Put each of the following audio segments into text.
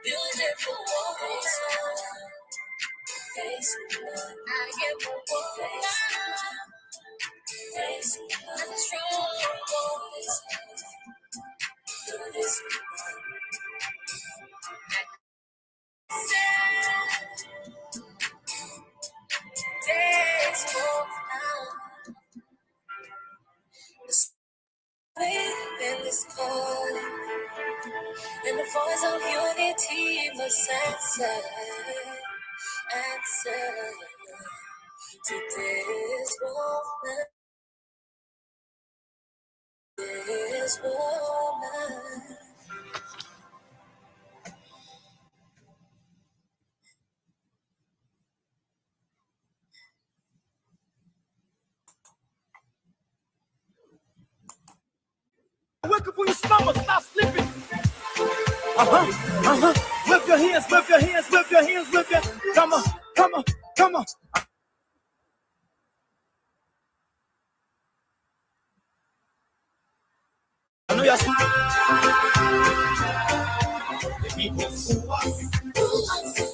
Beautiful walls. I get more walls. I'm strong walls. Do this. Days go now. Within this calling, and the voice of unity must answer to this woman, this woman. Wake up when your stomach, stop sleeping. Whip your hands, whip your hands, whip your hands, whip your. Come on, come on, come on. I know you're. The people fool us.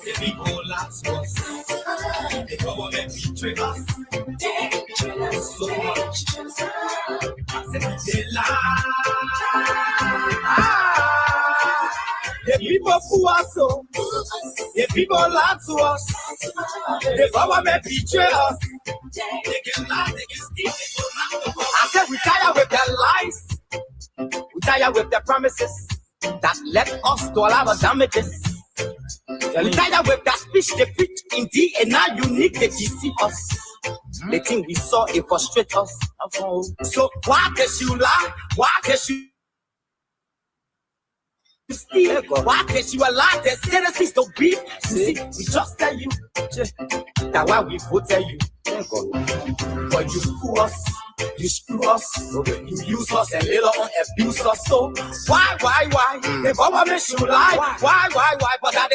The people lie to us. The government betray us. They betray us so much. They lie. The people fool us so. The people lie to us. The government betray us. They can lie, they can steal, they can lie. I said we tired with their lies. We tired with their promises that led us to all our damages. We tired with that speech they preach indeed, and now you need to deceive us. The thing we saw, it frustrates us. So why can you lie? Why can you steal? Why can you allow the citizens to be? See, we just tell you that why we voted you. But you fool us, you screw us, you use us and later on abuse us. So why? The government should lie. Why? But that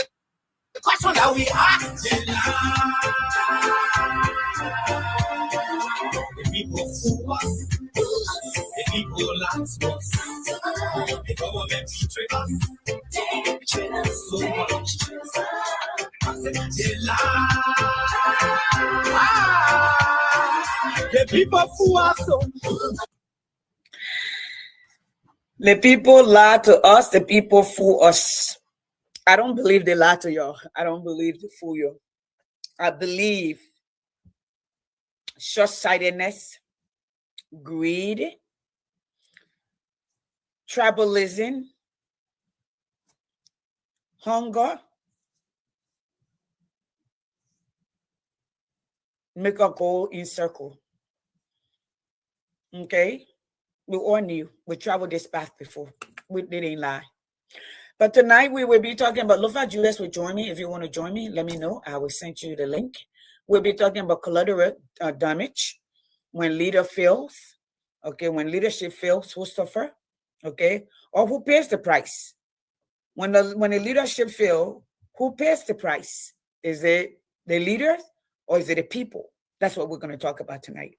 the question that we ask, they lie. The people fool us, the people lie to us, the government betray us, they betray us so much. I said they lie. The people fool us so. The people lie to us, the people fool us. I don't believe they lie to y'all. I don't believe they fool you. I believe short-sightedness, greed, tribalism, hunger, make a go in circle. Okay? We all knew. We traveled this path before. We didn't lie. But tonight we will be talking about, Lofa Julius will join me. If you want to join me, let me know. I will send you the link. We'll be talking about collateral damage. When leader fails, okay, when leadership fails, who suffer, okay, or who pays the price? When the leadership fails, who pays the price? Is it the leaders or is it the people? That's what we're going to talk about tonight.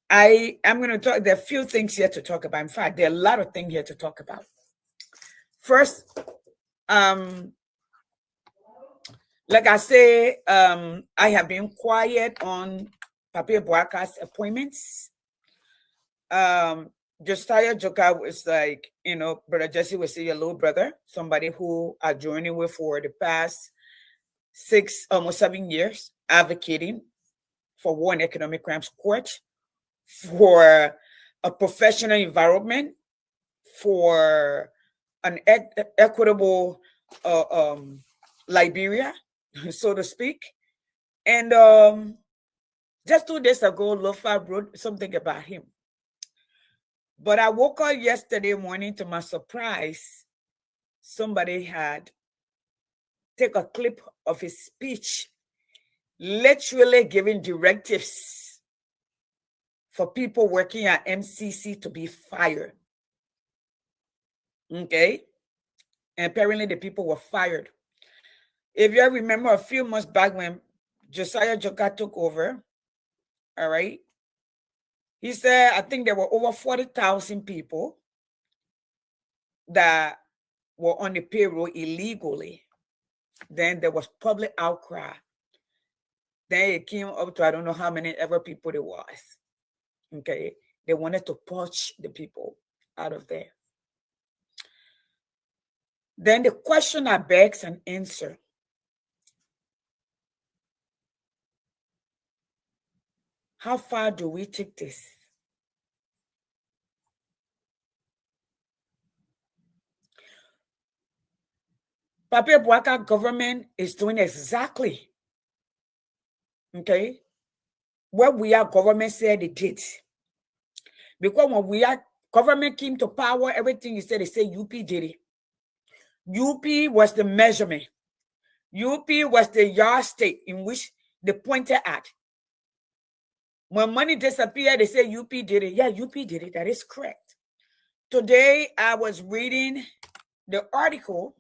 I'm going to talk, there are a few things here to talk about. In fact, there are a lot of things here to talk about. First, like I say, I have been quiet on Papier Boaka's appointments. Josiah Joka was like, Brother Jesse was your little brother, somebody who I journeyed with for the past almost 7 years, advocating for war and economic crimes court, for a professional environment, for an equitable Liberia, so to speak. And just 2 days ago, Lofa wrote something about him. But I woke up yesterday morning, to my surprise, somebody had taken a clip of his speech, literally giving directives for people working at MCC to be fired. Okay? And apparently the people were fired. If you remember a few months back when Josiah Joka took over, all right, he said, I think there were over 40,000 people that were on the payroll illegally. Then there was public outcry. Then it came up to I don't know how many ever people there was. Okay. They wanted to poach the people out of there. Then the question that begs an answer. How far do we take this? Pape Boaka government is doing exactly, okay, what we are government said it did. Because when we are government came to power, everything you said, they say UP did it. UP was the measurement. UP was the yardstick in which they pointed at. When money disappeared, they say UP did it. Yeah, UP did it. That is correct. Today, I was reading the article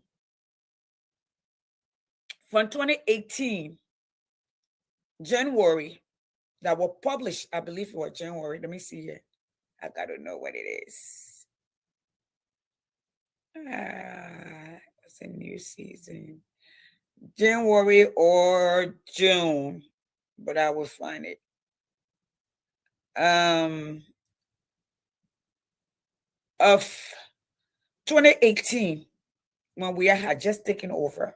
from 2018, January, that was published. I believe it was January. Let me see here. I got to know what it is. It's a new season. January or June, but I will find it. Of 2018, when we had just taken over.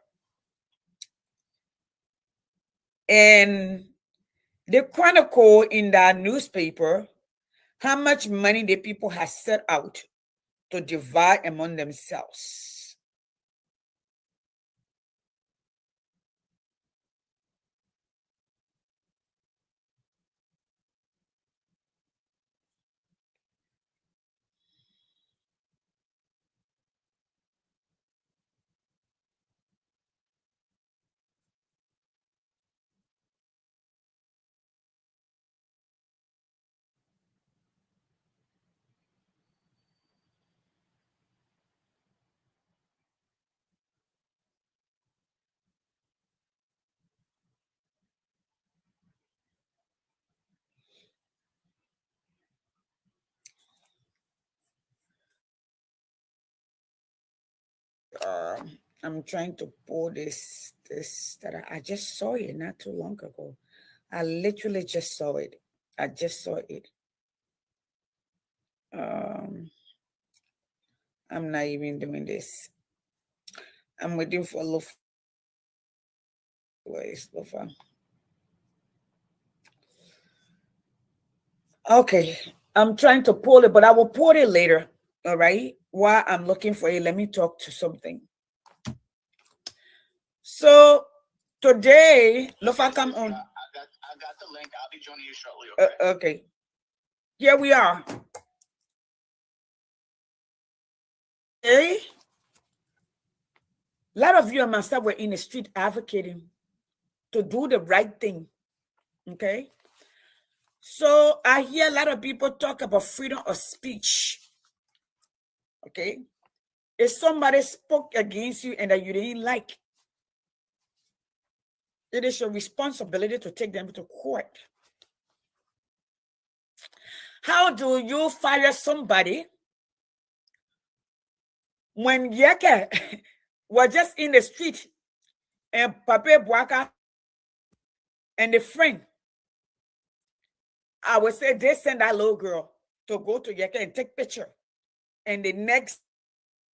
And they chronicle in that newspaper how much money the people have set out to divide among themselves. I'm trying to pull this that I just saw it not too long ago. I literally just saw it. I just saw it. I'm not even doing this. I'm waiting for Lufa. Where is Lufa? Okay, I'm trying to pull it, but I will pull it later. All right. While I'm looking for it, let me talk to something. So today, Lufa, come on. I got the link. I'll be joining you shortly. Okay. Here we are. Okay. A lot of you and myself were in the street advocating to do the right thing. Okay. So I hear a lot of people talk about freedom of speech. Okay. If somebody spoke against you and that you didn't like, it is your responsibility to take them to court. How do you fire somebody when Yeke was just in the street and Pape Boaka and the friend, I would say they send that little girl to go to Yeke and take picture. And the next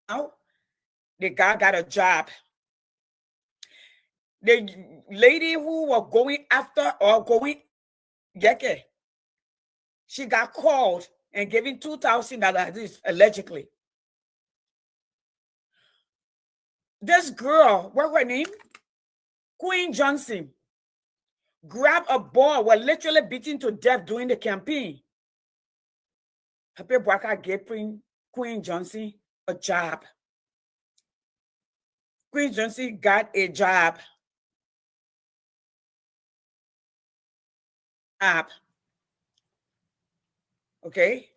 now, the guy got a job. The lady who was going after or going Yeke, she got called and given $2,000 allegedly. This girl, what's her name? Queen Johnson, grabbed a boy, was literally beaten to death during the campaign. Pape Boaka gave Queen Johnson a job. Queen Johnson got a job. Okay?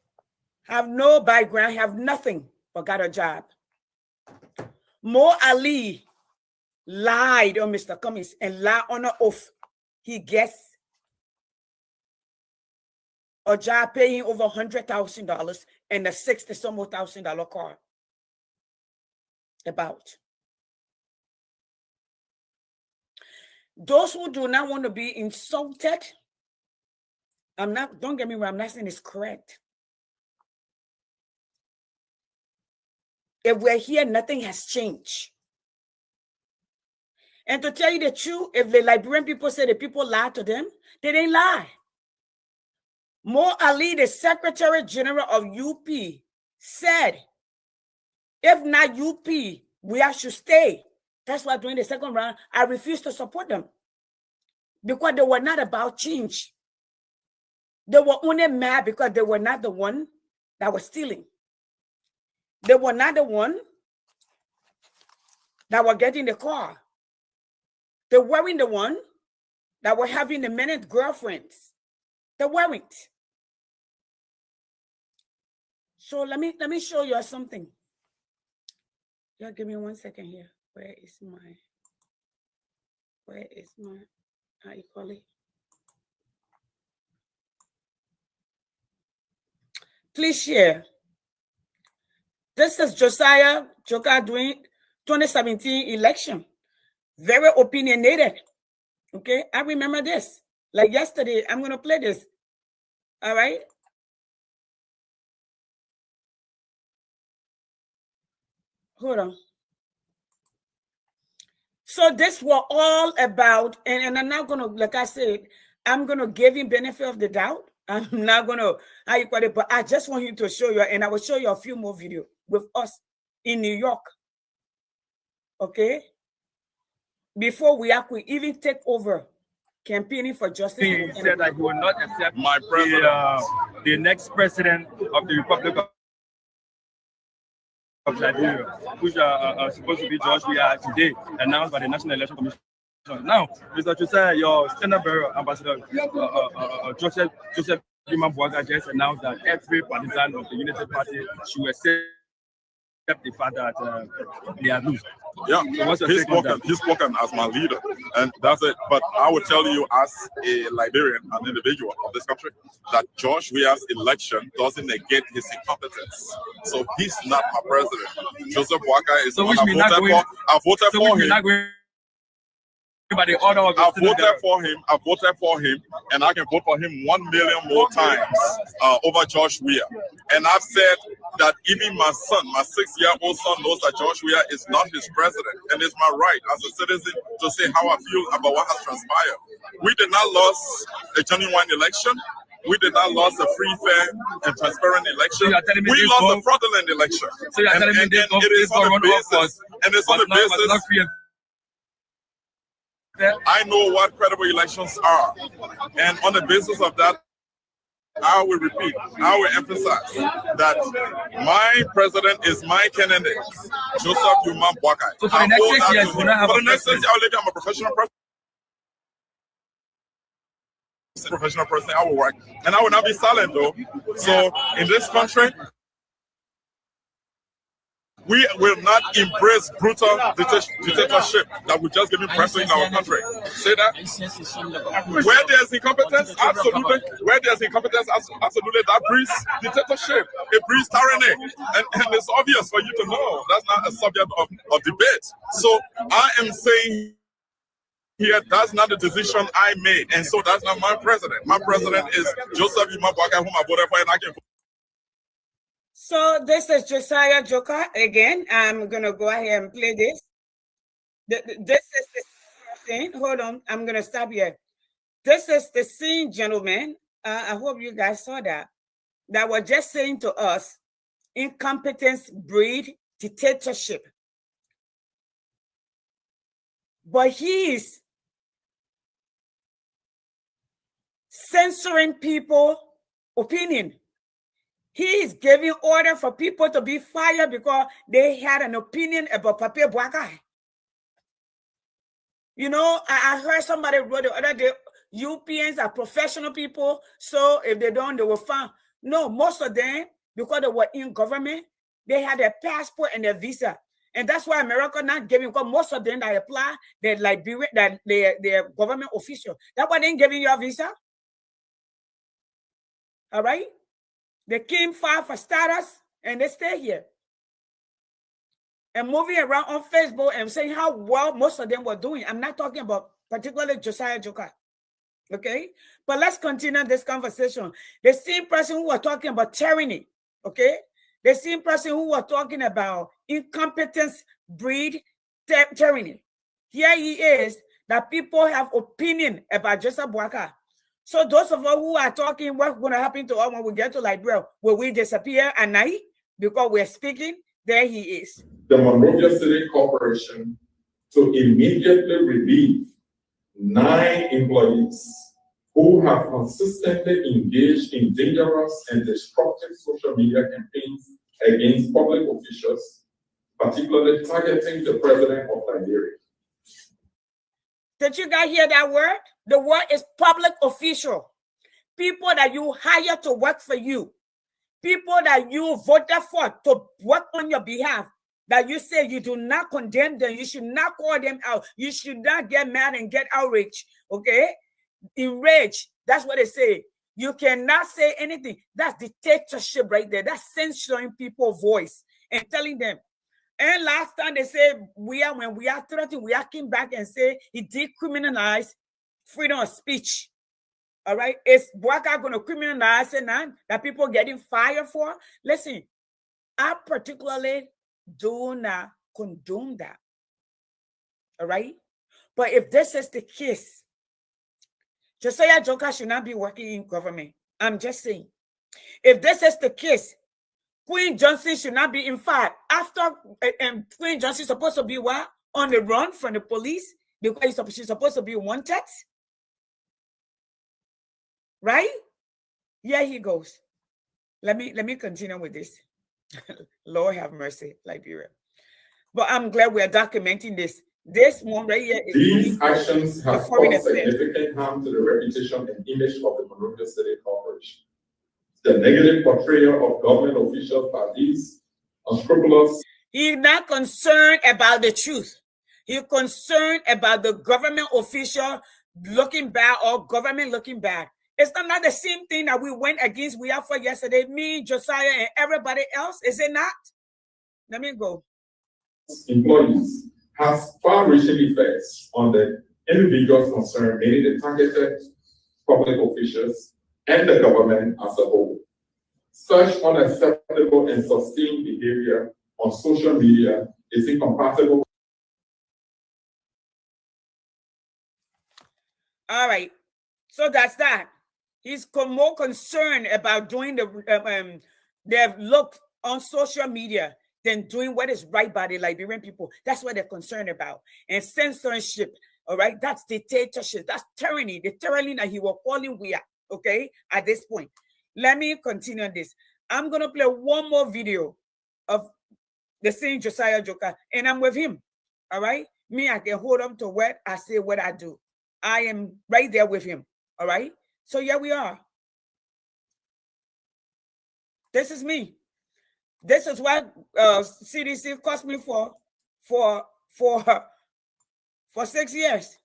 Have no background, have nothing, but got a job. Mo Ali lied on Mr. Cummings and lied on an oath. He gets a job paying over $100,000 and a $60-some-odd thousand car. about. Those who do not want to be insulted, don't get me wrong, I'm not saying it's correct. If we're here, nothing has changed. And to tell you the truth, if the Liberian people say the people lied to them, they didn't lie. Mo Ali, the Secretary General of UP, said, if not UP, we should stay. That's why during the second round, I refused to support them. Because they were not about change. They were only mad because they were not the one that was stealing. They were not the one that were getting the car. They weren't the one that were having the minute girlfriends. They weren't. So let me show you something. Yeah, give me 1 second here. Where is my, how you call it? Please share. This is Josiah Joker doing 2017 election. Very opinionated. Okay, I remember this. Like yesterday, I'm going to play this. All right. Hold on. So this was all about, and I'm not going to, like I said, I'm going to give him benefit of the doubt. I'm not going to, how you call it, but I just want you to show you, and I will show you a few more videos with us in New York. Okay? Before we could even take over campaigning for justice. He said that he will not accept my president, the next president of the Republic of Liberia, which are supposed to be George Weah today, announced by the National Election Commission. Now, Mr. Josiah, your standard bearer, Ambassador Joseph Boaga just announced that every partisan of the Unity Party should accept the fact that they are losing. Yeah, so he's spoken as my leader, and that's it. But I would tell you, as a Liberian, an individual of this country, that George Weah's election doesn't negate his incompetence. So he's not my president. Joseph Boaga is the one I voted for him. By the order of I voted for him, and I can vote for him 1 million more times over George Weah. And I've said that even my son, my 6-year-old son, knows that George Weah is not his president, and it's my right as a citizen to say how I feel about what has transpired. We did not lose a genuine election. We did not lose a free, fair, and transparent election. So we lost a fraudulent election. So you're telling me it is on the basis, and it's on the basis. I know what credible elections are, and on the basis of that, I will repeat, I will emphasize that my president is my candidate, Joseph Yuma Boakai. So for the next 6 years, for the next 6 years, I'm a professional person. I will work, and I will not be silent though. So in this country, we will not embrace brutal dictatorship that will just give me president in our country. Say that. Where there's incompetence, absolutely. Where there's incompetence, absolutely, that breeds dictatorship. It breeds tyranny. And it's obvious for you to know that's not a subject of debate. So I am saying here, that's not the decision I made. And so that's not my president. My president is Joseph Yuma Boakai, whom I voted for, and I can vote. So this is Josiah Joker again. I'm gonna go ahead and play this. This is the scene. Hold on, I'm gonna stop here. This is the scene, gentlemen. I hope you guys saw that. That was just saying to us, incompetence breed dictatorship. But he's censoring people's opinion. He is giving order for people to be fired because they had an opinion about Pape Boakai. You know, I heard somebody wrote the other day, UPNs are professional people, so if they don't, they will find. No, most of them, because they were in government, they had their passport and their visa. And that's why America not giving, because most of them that apply, they're Liberian, that they're government official. That's why they ain't giving you a visa. All right? They came file for status and they stay here. and moving around on Facebook and saying how well most of them were doing. I'm not talking about particularly Josiah Joker. Okay, but let's continue this conversation. The same person who was talking about tyranny, okay, the same person who was talking about incompetence breed tyranny. Here he is that people have opinion about Joseph Boaka. So those of us who are talking what's going to happen to us when we get to Liberia, will we disappear at night because we're speaking? There he is. The Monrovia City Corporation to immediately relieve 9 employees who have consistently engaged in dangerous and destructive social media campaigns against public officials, particularly targeting the president of Liberia. Did you guys hear that word? The word is public official. People that you hire to work for you. People that you voted for to work on your behalf. That you say you do not condemn them. You should not call them out. You should not get mad and get outraged. Okay? Enraged. That's what they say. You cannot say anything. That's dictatorship right there. That's censoring people's voice and telling them. And last time they said when we are threatened, we are came back and say he decriminalized freedom of speech. All right. Is Boaka going to criminalize it now that people getting fired for? Listen, I particularly do not condone that. All right. But if this is the case, Josiah Joker should not be working in government. I'm just saying. If this is the case, Queen Johnson should not be in fact after Queen Johnson is supposed to be what? On the run from the police because she's supposed to be wanted. Right? Here he goes. Let me continue with this. Lord have mercy, Liberia. But I'm glad we are documenting this. This one right here is these actions have caused significant harm to the reputation and image of the Monrovia City Corporation. The negative portrayal of government officials by these unscrupulous. He's not concerned about the truth. He's concerned about the government official looking bad or government looking bad. It's not the same thing that we went against we for yesterday, me, Josiah, and everybody else. Is it not? Let me go. Employees has far-reaching effects on the individuals concerned, mainly the targeted public officials and the government as a whole. Such unacceptable and sustained behavior on social media is incompatible. All right. So that's that. He's more concerned about doing the look on social media than doing what is right by the Liberian people. That's what they're concerned about. And censorship, all right? That's dictatorship. That's tyranny. The tyranny that he was calling we are, okay, at this point. Let me continue this. I'm going to play one more video of the same Josiah Joker, and I'm with him, all right? Me, I can hold on to what I say, what I do. I am right there with him, all right? So here we are. This is me. This is what CDC cost me for 6 years.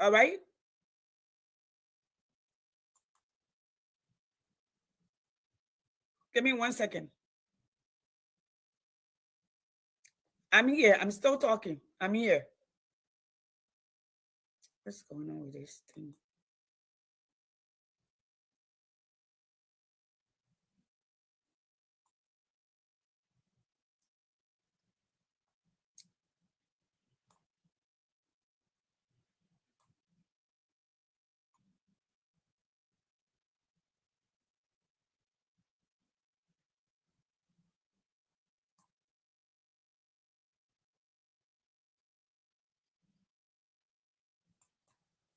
All right. Give me 1 second. I'm here. I'm still talking. I'm here. What's going on with this thing?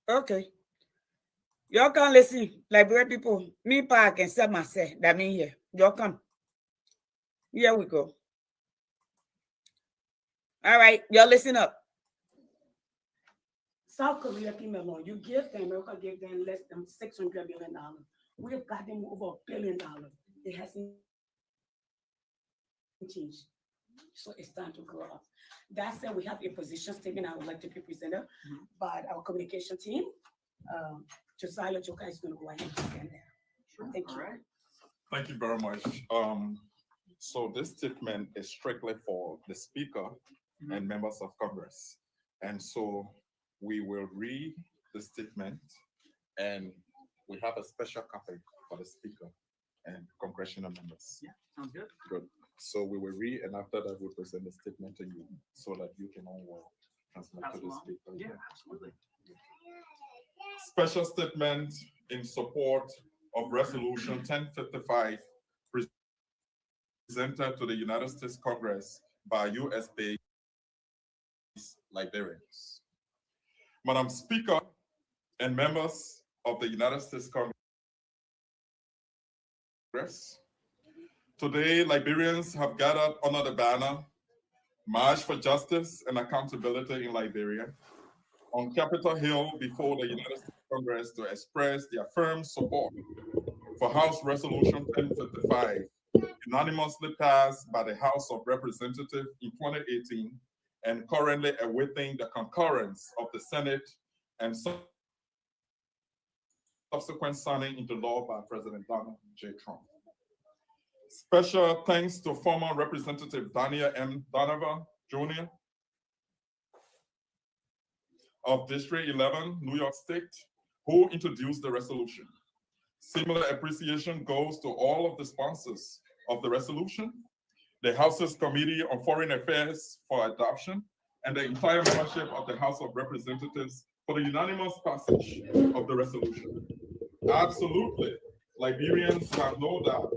Okay. Y'all come listen, Liberian people. Me pa can say myself that mean here. Y'all come. Here we go. All right, y'all listen up. South Korea came along. You give them, America gave them less than $600 billion. We have got them over $1 billion. It hasn't changed. So it's time to grow up. That said, we have a position statement I would like to be presented by our communication team. Josiah Joker is going to go ahead and stand there. Sure. Thank you. Right. Thank you very much. So this statement is strictly for the Speaker and members of Congress. And so we will read the statement, and we have a special copy for the Speaker and congressional members. Yeah, sounds good. Good. So we will read, and after that, we'll present the statement to you so that you can all transmit to the Speaker. Yeah, absolutely. Special statement in support of Resolution 1055 presented to the United States Congress by US-based Liberians. Madam Speaker and members of the United States Congress, today Liberians have gathered under the banner March for Justice and Accountability in Liberia on Capitol Hill before the United States Congress to express their firm support for House Resolution 1055, unanimously passed by the House of Representatives in 2018 and currently awaiting the concurrence of the Senate and subsequent signing into law by President Donald J. Trump. Special thanks to former Representative Daniel M. Donovan, Jr. of District 11, New York State, who introduced the resolution. Similar appreciation goes to all of the sponsors of the resolution, the House's Committee on Foreign Affairs for adoption, and the entire membership of the House of Representatives for the unanimous passage of the resolution. Absolutely, Liberians have no doubt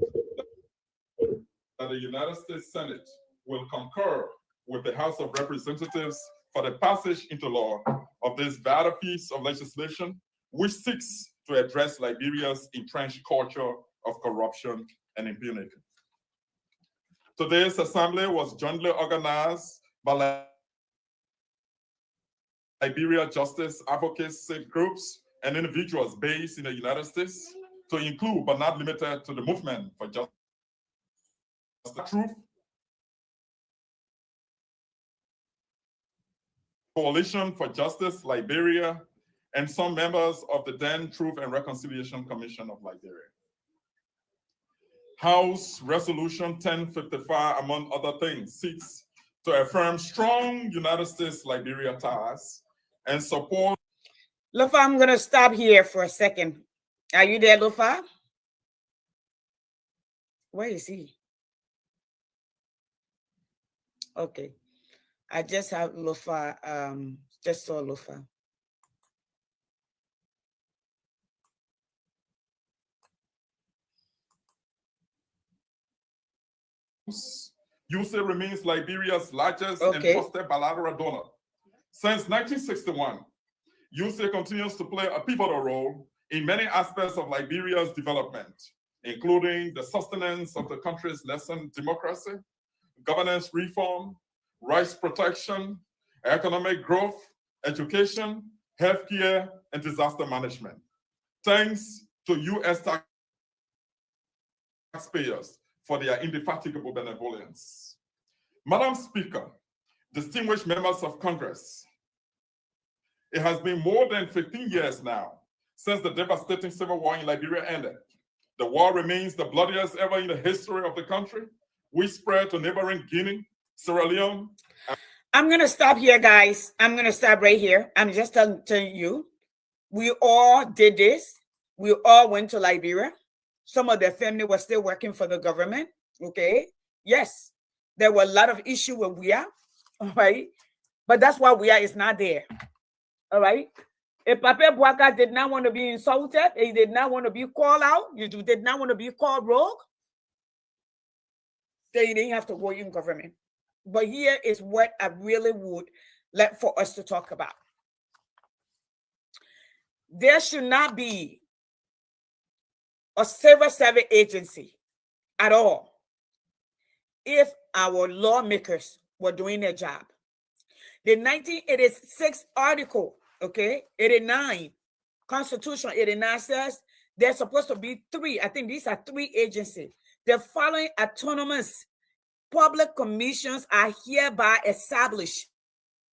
that the United States Senate will concur with the House of Representatives for the passage into law of this vital piece of legislation, which seeks to address Liberia's entrenched culture of corruption and impunity. Today's assembly was jointly organized by Liberia justice advocacy groups and individuals based in the United States to include, but not limited to, the Movement for Justice, Truth, Coalition for Justice Liberia, and some members of the then Truth and Reconciliation Commission of Liberia. House Resolution 1055, among other things, seeks to affirm strong United States-Liberia ties and support. Lofa, I'm going to stop here for a second. Are you there, Lofa? Where is he? Okay. I just have Lofa, just saw Lofa. USA remains Liberia's largest and trusted bilateral donor. Since 1961, USA continues to play a pivotal role in many aspects of Liberia's development, including the sustenance of the country's nascent democracy, governance reform, rights protection, economic growth, education, healthcare, and disaster management. Thanks to U.S. taxpayers for their indefatigable benevolence. Madam Speaker, distinguished members of Congress, it has been more than 15 years now since the devastating civil war in Liberia ended. The war remains the bloodiest ever in the history of the country, which spread to neighboring Guinea, Sierra Leone. I'm going to stop here, guys. I'm going to stop right here. I'm just telling you, we all did this. We all went to Liberia. Some of their family was still working for the government. Okay. Yes. There were a lot of issues with WIA. All right. But that's why WIA is not there. All right. If Papa Bouaka did not want to be insulted, he did not want to be called out, you did not want to be called rogue, then you didn't have to go in government. But here is what I really would like for us to talk about. There should not be a civil service agency at all if our lawmakers were doing their job. The 1986 article, 89, Constitution 89 says there's supposed to be 3. I think these are 3 agencies. The following autonomous public commissions are hereby established.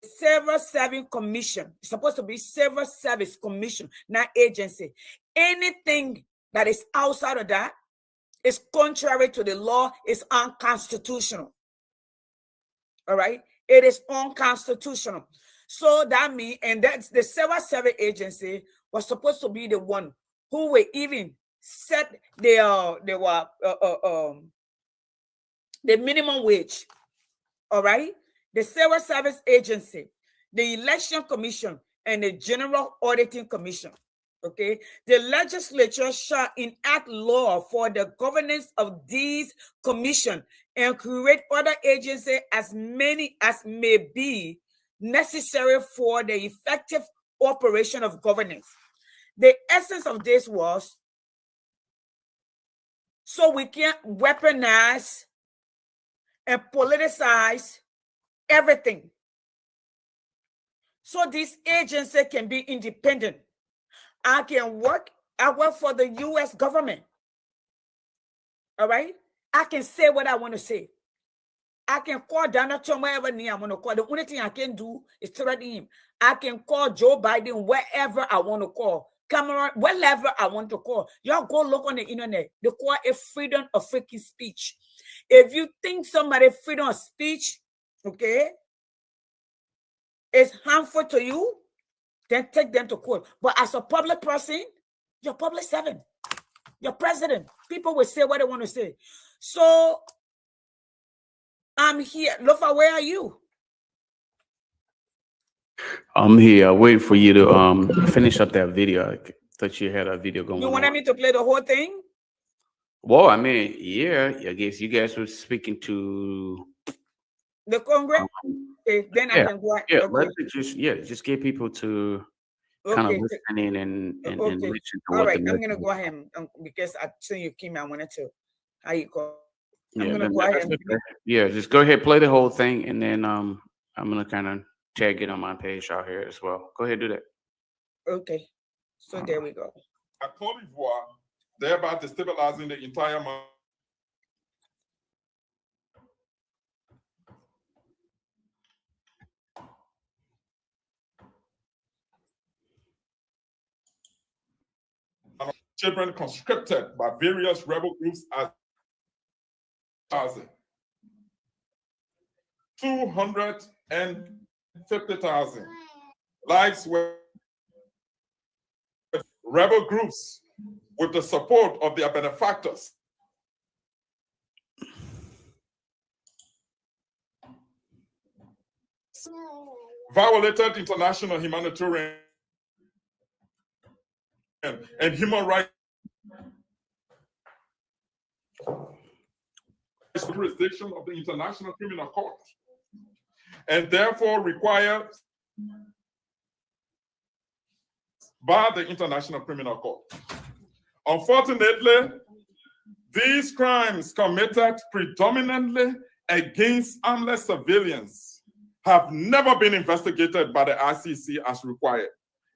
Civil Service Commission. It's supposed to be Civil Service Commission, not agency. Anything that is outside of that It's contrary to the law. It's unconstitutional. All right? It is unconstitutional. So that means, and that's the civil service agency was supposed to be the one who will even set the minimum wage. All right? The civil service agency, the election commission, and the general auditing commission. Okay, the legislature shall enact law for the governance of these commissions and create other agencies, as many as may be necessary for the effective operation of governance. The essence of this was so we can't weaponize and politicize everything. So this agency can be independent. I work for the U.S. government. All right? I can say what I want to say. I can call Donald Trump wherever I want to call. The only thing I can do is threaten him. I can call Joe Biden wherever I want to call. Cameron, wherever I want to call. Y'all go look on the internet. They call it freedom of freaking speech. If you think somebody freedom of speech, okay, is harmful to you, then take them to court. But as a public person, you're public servant. You're president. People will say what they want to say. So I'm here. Lofa, where are you? I'm here waiting for you to finish up that video. I thought you had a video going on. You wanted me to play the whole thing? Well, I mean, yeah, I guess you guys were speaking to the Congress. Okay, then yeah, I can go. Yeah, okay. Just get people to kind of listening and listen to all what right, the I'm gonna go ahead because I see you came. I wanted to. How you go? I'm yeah, gonna go ahead. Yeah, just go ahead, play the whole thing, and then I'm gonna kind of tag it on my page out here as well. Go ahead, do that. Okay, so there we go. At Cote d'Ivoire, thereby destabilizing the entire market. Children conscripted by various rebel groups as 250,000 lives were rebel groups with the support of their benefactors. Violated international humanitarian and human rights jurisdiction of the International Criminal Court, and therefore required by the International Criminal Court. Unfortunately, these crimes committed predominantly against armless civilians have never been investigated by the ICC as required,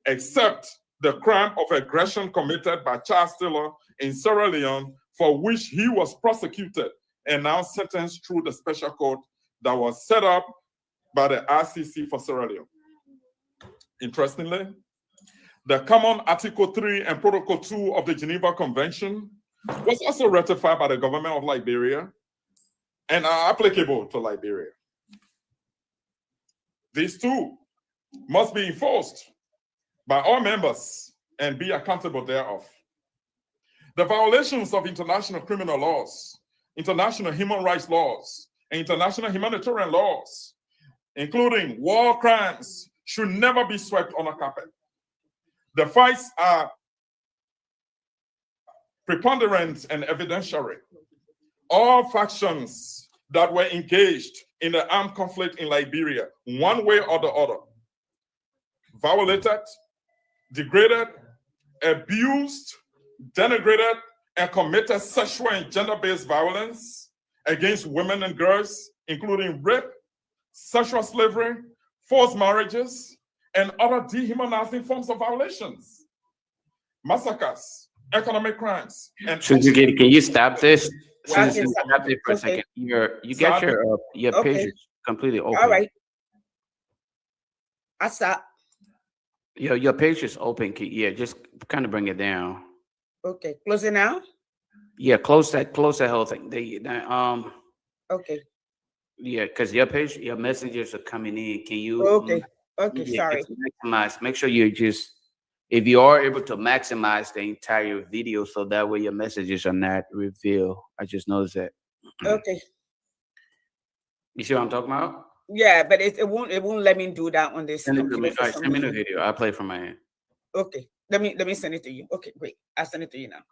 except the crime of aggression committed by Charles Taylor in Sierra Leone, for which he was prosecuted and now sentenced through the special court that was set up by the ICC for Sierra Leone. Interestingly, the common Article 3 and Protocol 2 of the Geneva Convention was also ratified by the government of Liberia and are applicable to Liberia. These two must be enforced by all members and be accountable thereof. The violations of international criminal laws, international human rights laws, and international humanitarian laws, including war crimes, should never be swept under carpet. The fights are preponderant and evidentiary. All factions that were engaged in the armed conflict in Liberia, one way or the other, violated, degraded, abused, denigrated, and committed sexual and gender-based violence against women and girls, including rape, sexual slavery, forced marriages, and other dehumanizing forms of violations, massacres, economic crimes, and can you stop this? Well, Stop it for a second. You got your page completely open. All right. I stop. Your page is open. Yeah, just kind of bring it down. Okay, close it now. Yeah, close that whole thing. Okay. Yeah, because your messages are coming in. Can you Okay. Okay. yeah, Sorry. just maximize? Make sure you just if you are able to maximize the entire video, so that way your messages are not revealed. I just noticed that. Okay. You see what I'm talking about? Yeah, but it won't let me do that on this Send it to computer me. for All right, some send me the reason. video. I'll play from my end. Okay. Let me send it to you. Okay, great. I'll send it to you now.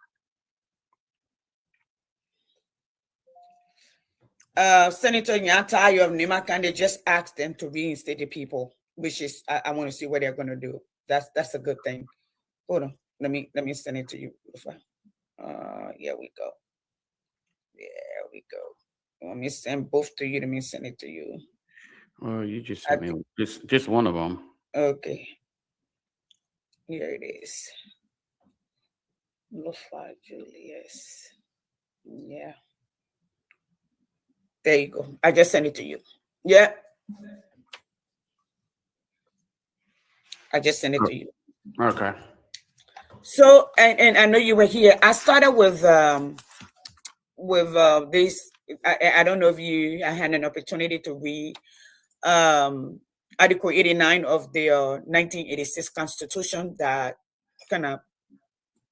Senator Nyatayo of Nimakande just asked them to reinstate the people, which is I want to see what they're gonna do. That's a good thing. Hold on. Let me send it to you. Here we go. There we go. Let me send both to you. Let me send it to you. Well, you just I sent me just one of them. Okay. Here it is. Lofa Julius. Yeah. There you go. I just sent it to you. Yeah. I just sent it to you. Okay. So and I know you were here. I started with this. I don't know if I had an opportunity to read Article 89 of the 1986 Constitution that kind of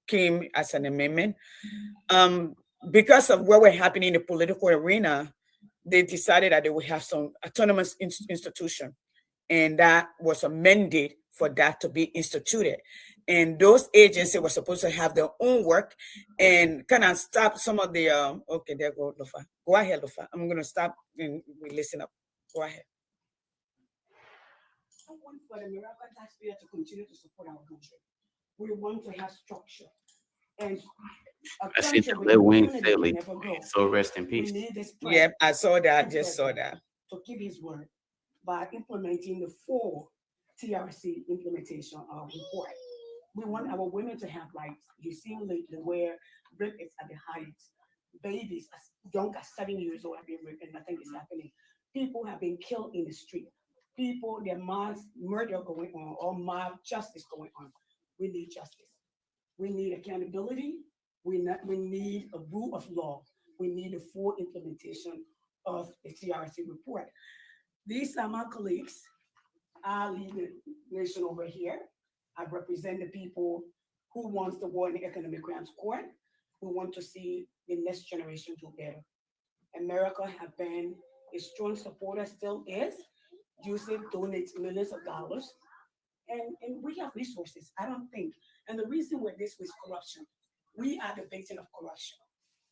came as an amendment. Because of what were happening in the political arena, they decided that they would have some autonomous institution, and that was a mandate for that to be instituted. And those agencies were supposed to have their own work and kind of stop some of the. Okay, there go Lufa. Go ahead, Lufa. I'm going to stop and we listen up. Go ahead. I want for the American taxpayer to continue to support our country. We want to have structure. And a I see country the with Lil Wayne impunity can Staley. never grow. So rest in We peace. need this Yeah, president I saw that. I just saw that. to keep his word by implementing the full TRC implementation report. We want our women to have rights. You've seen lately where rape is at the height. Babies as young as 7 years old have been raped and nothing is happening. People have been killed in the street. People, their mass murder going on or mob justice going on. We need justice. We need accountability. We need a rule of law. We need a full implementation of the TRC report. These are my colleagues. I lead the nation over here. I represent the people who wants the war in the economic crimes court. We want to see the next generation do better. America have been a strong supporter, still is. USAID donates millions of dollars. And we have resources, I don't think. And the reason we're this was corruption. We are the victim of corruption.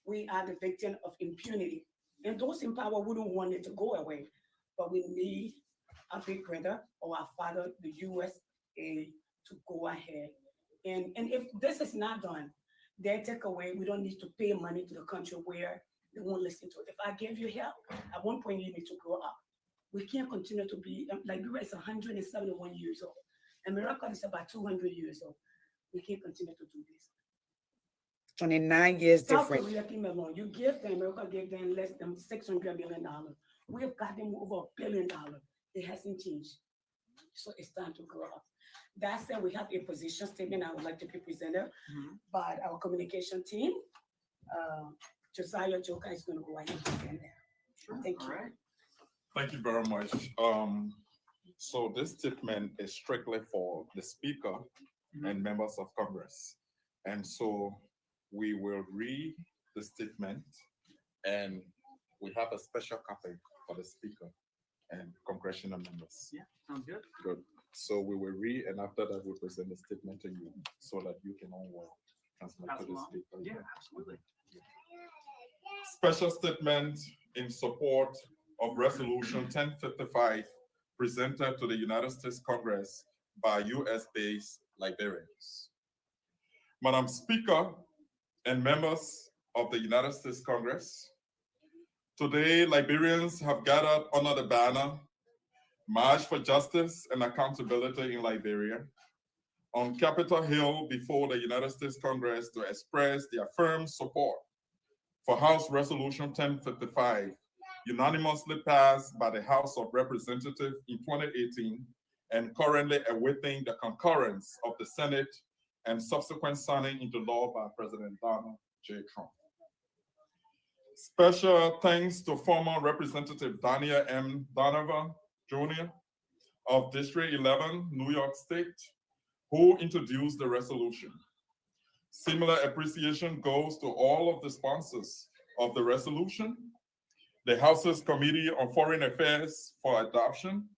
We are the victim of impunity. And those in power wouldn't want it to go away. But we need our big brother or our father, the USA, to go ahead. And if this is not done, they take away, we don't need to pay money to the country where they won't listen to it. If I give you help, at one point you need to grow up. We can't continue to be, Liberia is 171 years old. America is about 200 years old. We can't continue to do this. 29 years South different. Korea came along. You give them, America gave them less than $600 million. We have got them over $1 billion. It hasn't changed. So it's time to grow up. That said, we have a position statement I would like to be presented by our communication team. Josiah Joker is going to go ahead and present that. Thank you. Thank you very much. So this statement is strictly for the Speaker and members of Congress. And so we will read the statement and we have a special copy for the Speaker and congressional members. Yeah, sounds good. Good. So we will read and after that we'll present the statement to you so that you can all transmit Pass to the along. Speaker. Yeah, absolutely. Special statement in support of Resolution 1055 presented to the United States Congress by US-based Liberians. Madam Speaker and members of the United States Congress, today Liberians have gathered under the banner March for Justice and Accountability in Liberia on Capitol Hill before the United States Congress to express their firm support for House Resolution 1055, unanimously passed by the House of Representatives in 2018 and currently awaiting the concurrence of the Senate and subsequent signing into law by President Donald J. Trump. Special thanks to former Representative Daniel M. Donovan Jr. of District 11, New York State, who introduced the resolution. Similar appreciation goes to all of the sponsors of the resolution, the House's Committee on Foreign Affairs for Adoption,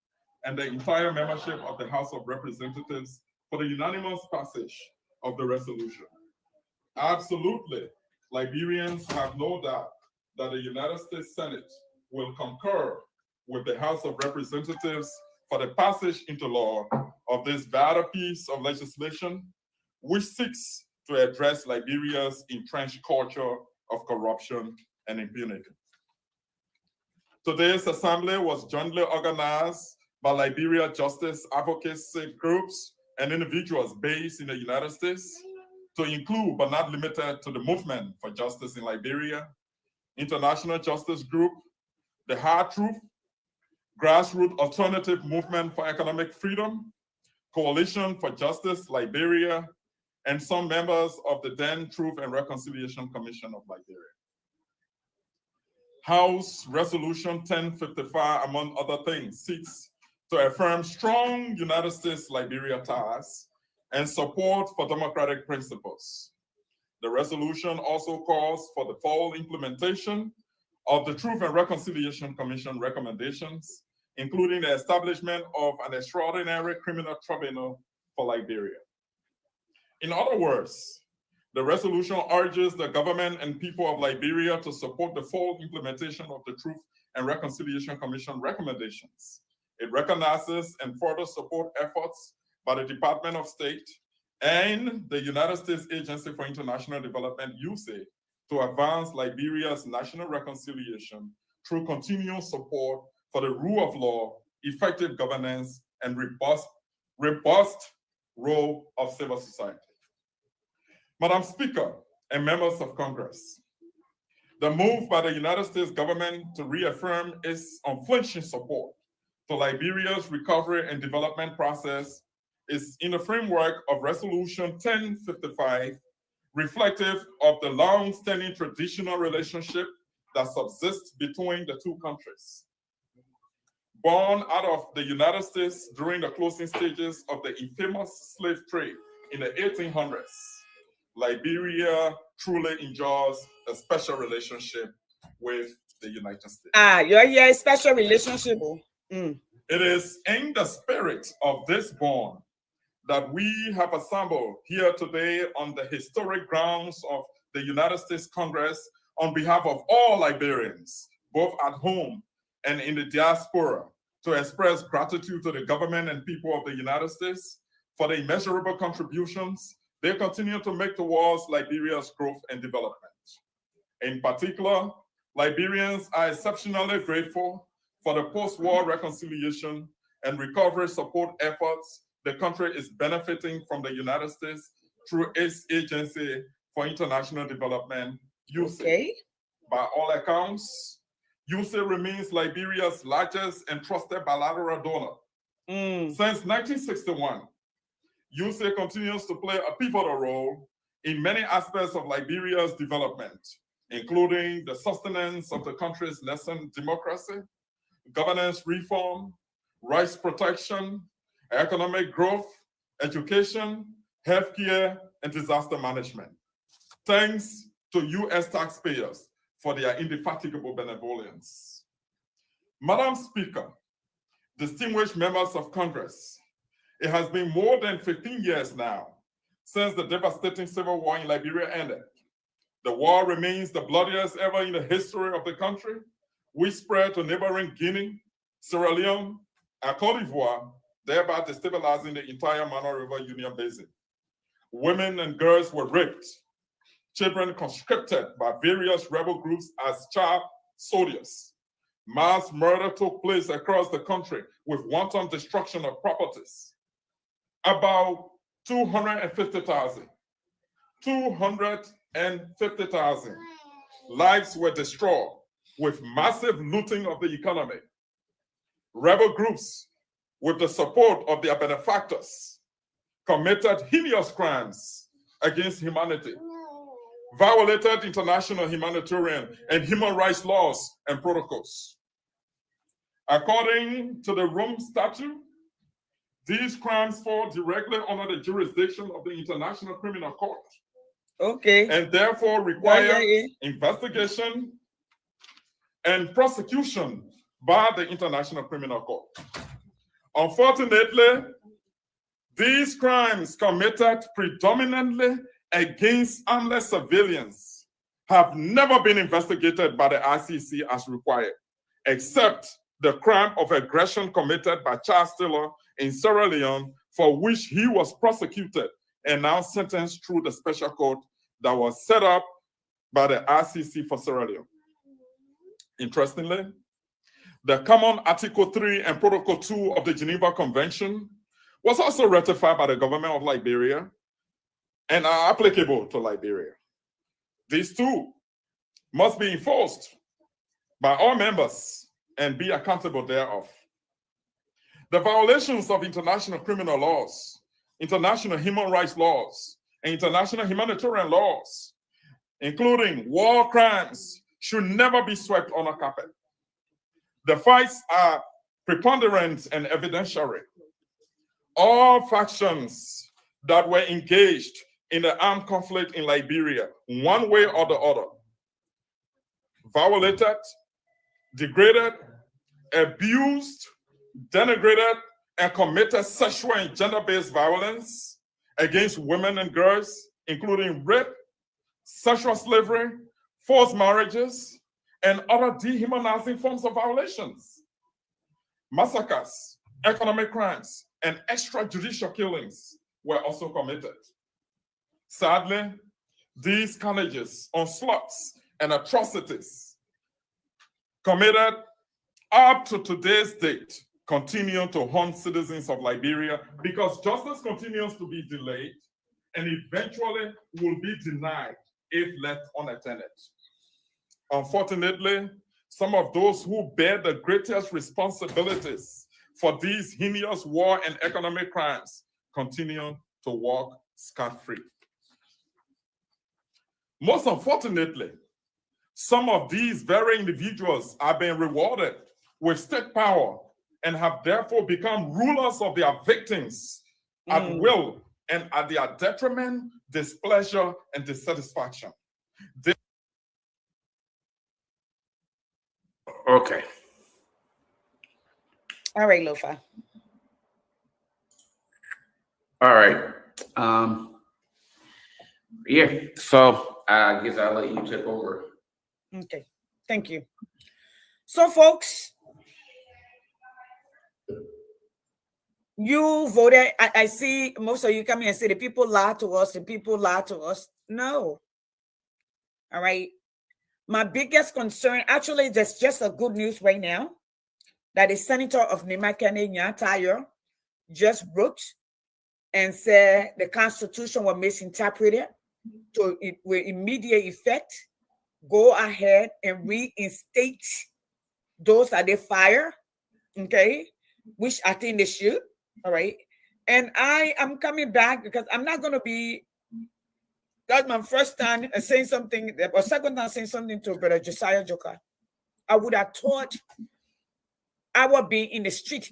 and the entire membership of the House of Representatives for the unanimous passage of the resolution. Absolutely, Liberians have no doubt that the United States Senate will concur with the House of Representatives for the passage into law of this vital piece of legislation, which seeks to address Liberia's entrenched culture of corruption and impunity. Today's assembly was jointly organized by Liberia justice advocacy groups and individuals based in the United States, to include but not limited to the Movement for Justice in Liberia, International Justice Group, the Hard Truth, Grassroots Alternative Movement for Economic Freedom, Coalition for Justice Liberia, and some members of the then Truth and Reconciliation Commission of Liberia. House Resolution 1055, among other things, seeks to affirm strong United States-Liberia ties and support for democratic principles. The resolution also calls for the full implementation of the Truth and Reconciliation Commission recommendations, including the establishment of an extraordinary criminal tribunal for Liberia. In other words, the resolution urges the government and people of Liberia to support the full implementation of the Truth and Reconciliation Commission recommendations. It recognizes and further support efforts by the Department of State and the United States Agency for International Development, USAID, to advance Liberia's national reconciliation through continual support for the rule of law, effective governance, and robust role of civil society. Madam Speaker and members of Congress, the move by the United States government to reaffirm its unflinching support to Liberia's recovery and development process is in the framework of Resolution 1055, reflective of the long-standing traditional relationship that subsists between the two countries. Born out of the United States during the closing stages of the infamous slave trade in the 1800s, Liberia truly enjoys a special relationship with the United States. You're a special relationship. It is in the spirit of this bond that we have assembled here today on the historic grounds of the United States Congress on behalf of all Liberians, both at home and in the diaspora, to express gratitude to the government and people of the United States for the immeasurable contributions they continue to make towards Liberia's growth and development. In particular, Liberians are exceptionally grateful for the post-war reconciliation and recovery support efforts the country is benefiting from the United States through its Agency for International Development, USAID. Okay. By all accounts, USAID remains Liberia's largest and trusted bilateral donor. Since 1961, USAID continues to play a pivotal role in many aspects of Liberia's development, including the sustenance of the country's nascent democracy, governance reform, rights protection, economic growth, education, healthcare, and disaster management. Thanks to U.S. taxpayers for their indefatigable benevolence. Madam Speaker, distinguished members of Congress, it has been more than 15 years now since the devastating civil war in Liberia ended. The war remains the bloodiest ever in the history of the country, which spread to neighboring Guinea, Sierra Leone, and Cote d'Ivoire, thereby destabilizing the entire Mano River Union Basin. Women and girls were raped, children conscripted by various rebel groups as child soldiers. Mass murder took place across the country with wanton destruction of properties. About 250,000 lives were destroyed with massive looting of the economy. Rebel groups, with the support of their benefactors, committed heinous crimes against humanity. violated international humanitarian and human rights laws and protocols. According to the Rome Statute, these crimes fall directly under the jurisdiction of the International Criminal Court. Okay. And therefore require investigation and prosecution by the International Criminal Court. Unfortunately, these crimes committed predominantly against armless civilians have never been investigated by the ICC as required, except the crime of aggression committed by Charles Taylor in Sierra Leone, for which he was prosecuted and now sentenced through the special court that was set up by the ICC for Sierra Leone. Interestingly, the common Article 3 and Protocol 2 of the Geneva Convention was also ratified by the government of Liberia and are applicable to Liberia. These two must be enforced by all members and be accountable thereof. The violations of international criminal laws, international human rights laws, and international humanitarian laws, including war crimes, should never be swept under carpet. The facts are preponderant and evidentiary. All factions that were engaged in the armed conflict in Liberia, one way or the other, violated, degraded, abused, denigrated, and committed sexual and gender-based violence against women and girls, including rape, sexual slavery, forced marriages, and other dehumanizing forms of violations. Massacres, economic crimes, and extrajudicial killings were also committed. Sadly, these carnages, onslaughts, and atrocities committed up to today's date continue to haunt citizens of Liberia because justice continues to be delayed and eventually will be denied if left unattended. Unfortunately, some of those who bear the greatest responsibilities for these heinous war and economic crimes continue to walk scot-free. Most unfortunately, some of these very individuals are being rewarded with state power and have therefore become rulers of their victims at will and at their detriment, displeasure, and dissatisfaction. Okay. All right, Lofa. All right. Yeah. So I guess I'll let you take over. Okay. Thank you. So, folks, you voted. I see most of you come here and say the people lied to us, the people lied to us. No. All right. My biggest concern, actually, there's just a good news right now that the senator of Nemakane Nyatayo just wrote and said the Constitution was misinterpreted to with immediate effect. Go ahead and reinstate those that they fire, okay, which I think they should, all right. And I am coming back because I'm not going to be, that's my first time saying something, or second time saying something to Brother Josiah Joka. I would have thought I would be in the street.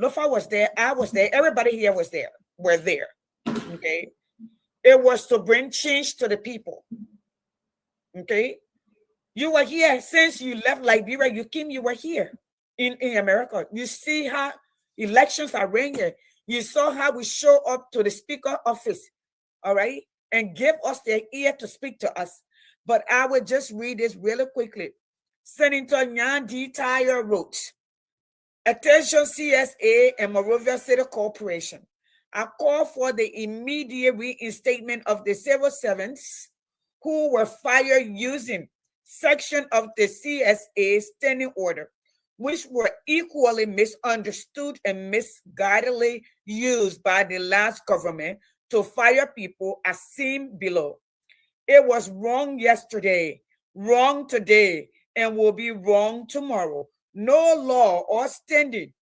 Lofa was there, I was there, everybody here was there, were there, okay. It was to bring change to the people, okay. You were here since you left Liberia, you came, you were here in America. You see how elections are ringing. You saw how we show up to the speaker office, all right, and give us their ear to speak to us. But I will just read this really quickly. Senator Nyandi Tyre wrote, attention CSA and Monrovia City Corporation. I call for the immediate reinstatement of the civil servants who were fired using section of the CSA standing order, which were equally misunderstood and misguidedly used by the last government to fire people as seen below. It was wrong yesterday, wrong today, and will be wrong tomorrow. No law or standing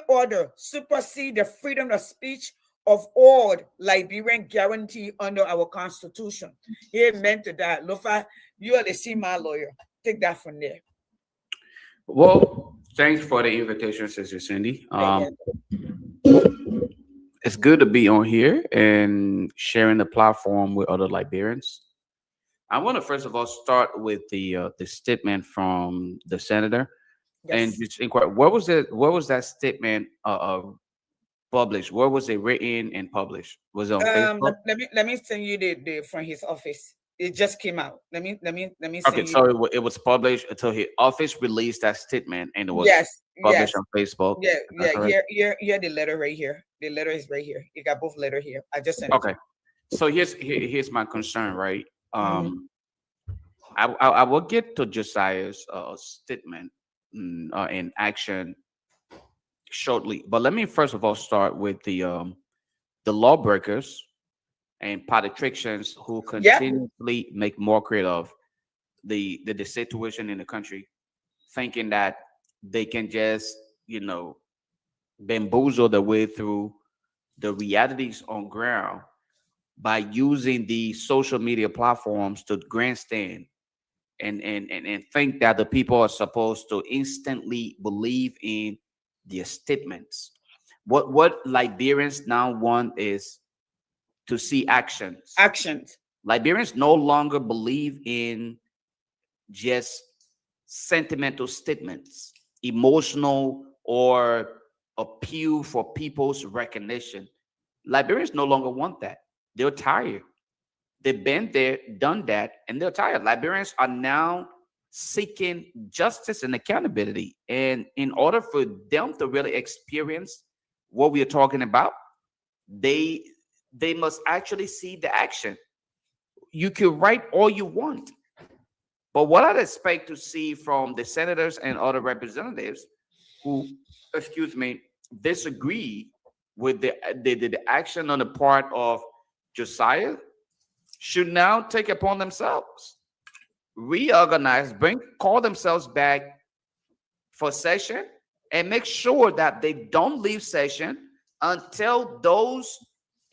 order supersede the freedom of speech of all Liberian guarantee under our constitution. Amen to that. Lofa, you are the CMA lawyer. Take that from there. Well, thanks for the invitation, Sister Cindy. Yeah. It's good to be on here and sharing the platform with other Liberians. I want to first of all start with the statement from the senator, and Yes. just inquire what was it? What was that statement published? Where was it written and published? Was it on Facebook? Let me send you the from his office. It just came out. Let me Okay, send so you. it was published until his office released that statement, and it was Yes, yes. published on Facebook. Yeah, Is that yeah. correct? Here the letter right here. The letter is right here. You got both letter here. I just sent it to Okay. So here's my concern, right? Mhm. I will get to Josiah's statement in action shortly, but let me first of all start with the lawbreakers and politicians who Yeah. continuously make mockery of the situation in the country, thinking that they can just bamboozle their way through the realities on ground by using the social media platforms to grandstand and think that the people are supposed to instantly believe in their statements. What Liberians now want is to see actions. Actions. Liberians no longer believe in just sentimental statements, emotional or appeal for people's recognition. Liberians no longer want that. They're tired. They've been there, done that, and they're tired. Liberians are now seeking justice and accountability. And in order for them to really experience what we are talking about, they must actually see the action. You can write all you want, but what I'd expect to see from the senators and other representatives who, excuse me, disagree with the action on the part of Josiah should now take upon themselves, reorganize, call themselves back for session, and make sure that they don't leave session until those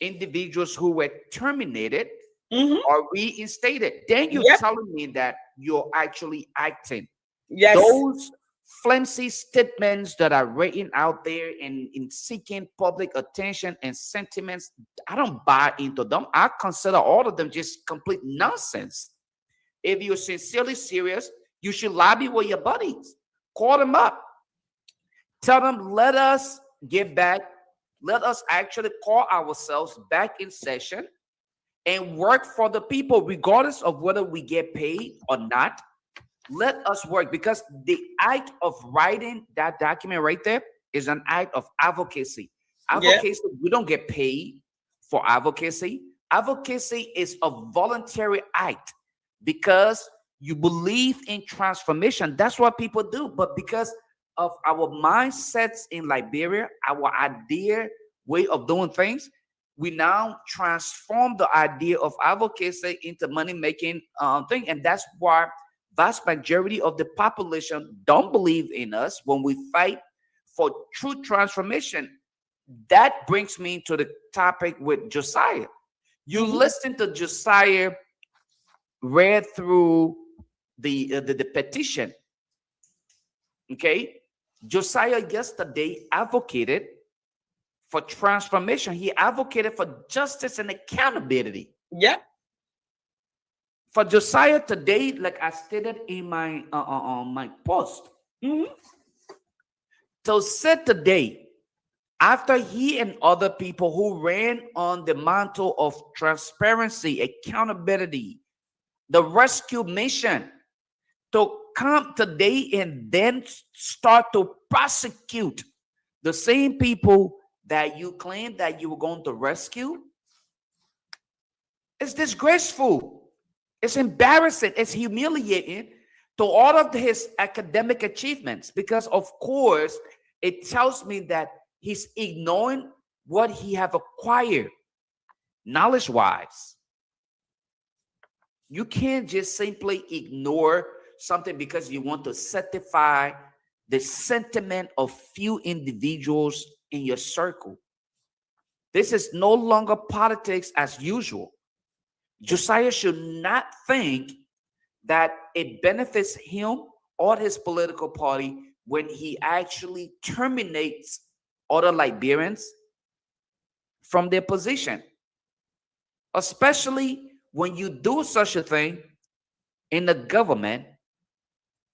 individuals who were terminated are reinstated. Then you're Yep. telling me that you're actually acting. Yes. Those flimsy statements that are written out there in seeking public attention and sentiments, I don't buy into them. I consider all of them just complete nonsense. If you're sincerely serious, you should lobby with your buddies. Call them up. Tell them, let us get back. Let us actually call ourselves back in session and work for the people, regardless of whether we get paid or not. Let us work, because the act of writing that document right there is an act of advocacy. Advocacy, we don't get paid for advocacy. Advocacy is a voluntary act because you believe in transformation. That's what people do. But because of our mindsets in Liberia, our idea, way of doing things, we now transform the idea of advocacy into money-making thing. And that's why vast majority of the population don't believe in us when we fight for true transformation. That brings me to the topic with Josiah. You listen to Josiah read through the petition. Okay, Josiah yesterday advocated for transformation. He advocated for justice and accountability. Yeah. For Josiah today, like I stated in my my post, to sit today after he and other people who ran on the mantle of transparency, accountability, the rescue mission, to come today and then start to prosecute the same people that you claim that you were going to rescue. It's disgraceful. It's embarrassing. It's humiliating to all of his academic achievements, because of course it tells me that he's ignoring what he have acquired knowledge-wise. You can't just simply ignore something because you want to satisfy the sentiment of few individuals in your circle. This is no longer politics as usual. Josiah should not think that it benefits him or his political party when he actually terminates other Liberians from their position, especially when you do such a thing in the government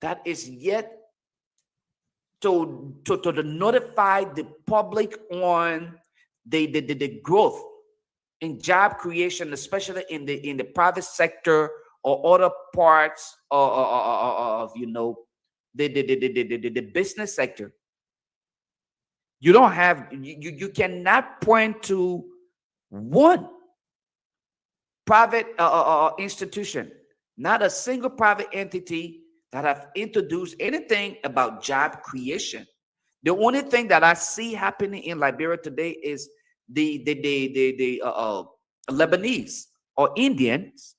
that is yet to notify the public on the growth in job creation, especially in the private sector or other parts of the business sector. You don't have you cannot point to one private institution, not a single private entity that have introduced anything about job creation. The only thing that I see happening in Liberia today is the Lebanese or Indians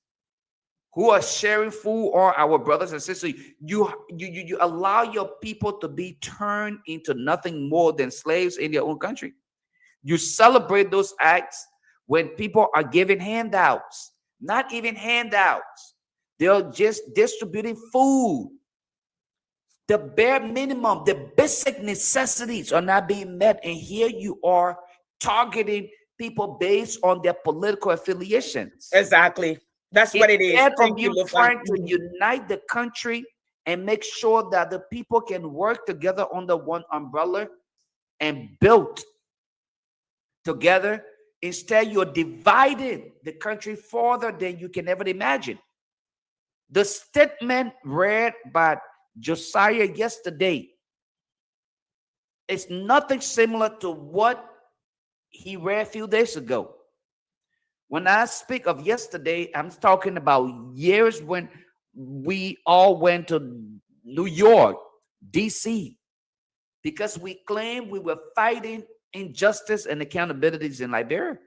who are sharing food, or our brothers and sisters. You allow your people to be turned into nothing more than slaves in their own country. You celebrate those acts when people are giving handouts, not even handouts. They're just distributing food. The bare minimum, the basic necessities are not being met. And here you are targeting people based on their political affiliations. Exactly. That's what it is. Instead of Thank you Lofa. trying to unite the country and make sure that the people can work together under one umbrella and build together, instead you're dividing the country further than you can ever imagine. The statement read by Josiah yesterday is nothing similar to what he read a few days ago. When I speak of yesterday, I'm talking about years when we all went to New York, DC, because we claimed we were fighting injustice and accountabilities in Liberia.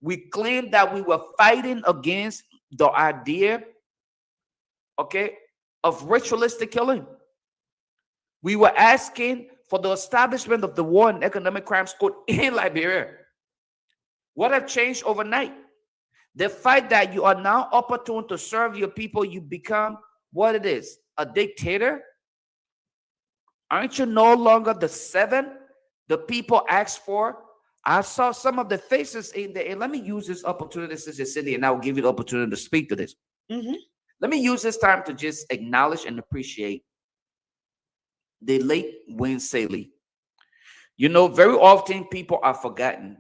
We claimed that we were fighting against the idea, of ritualistic killing. We were asking for the establishment of the War and Economic Crimes Court in Liberia. What have changed overnight? The fact that you are now opportune to serve your people, you become what it is, a dictator. Aren't you no longer the seven the people asked for? I saw some of the faces in there, and let me use this opportunity, Sister Cindy, and I will give you the opportunity to speak to this. Let me use this time to just acknowledge and appreciate the late Wayne Saley. You know, very often people are forgotten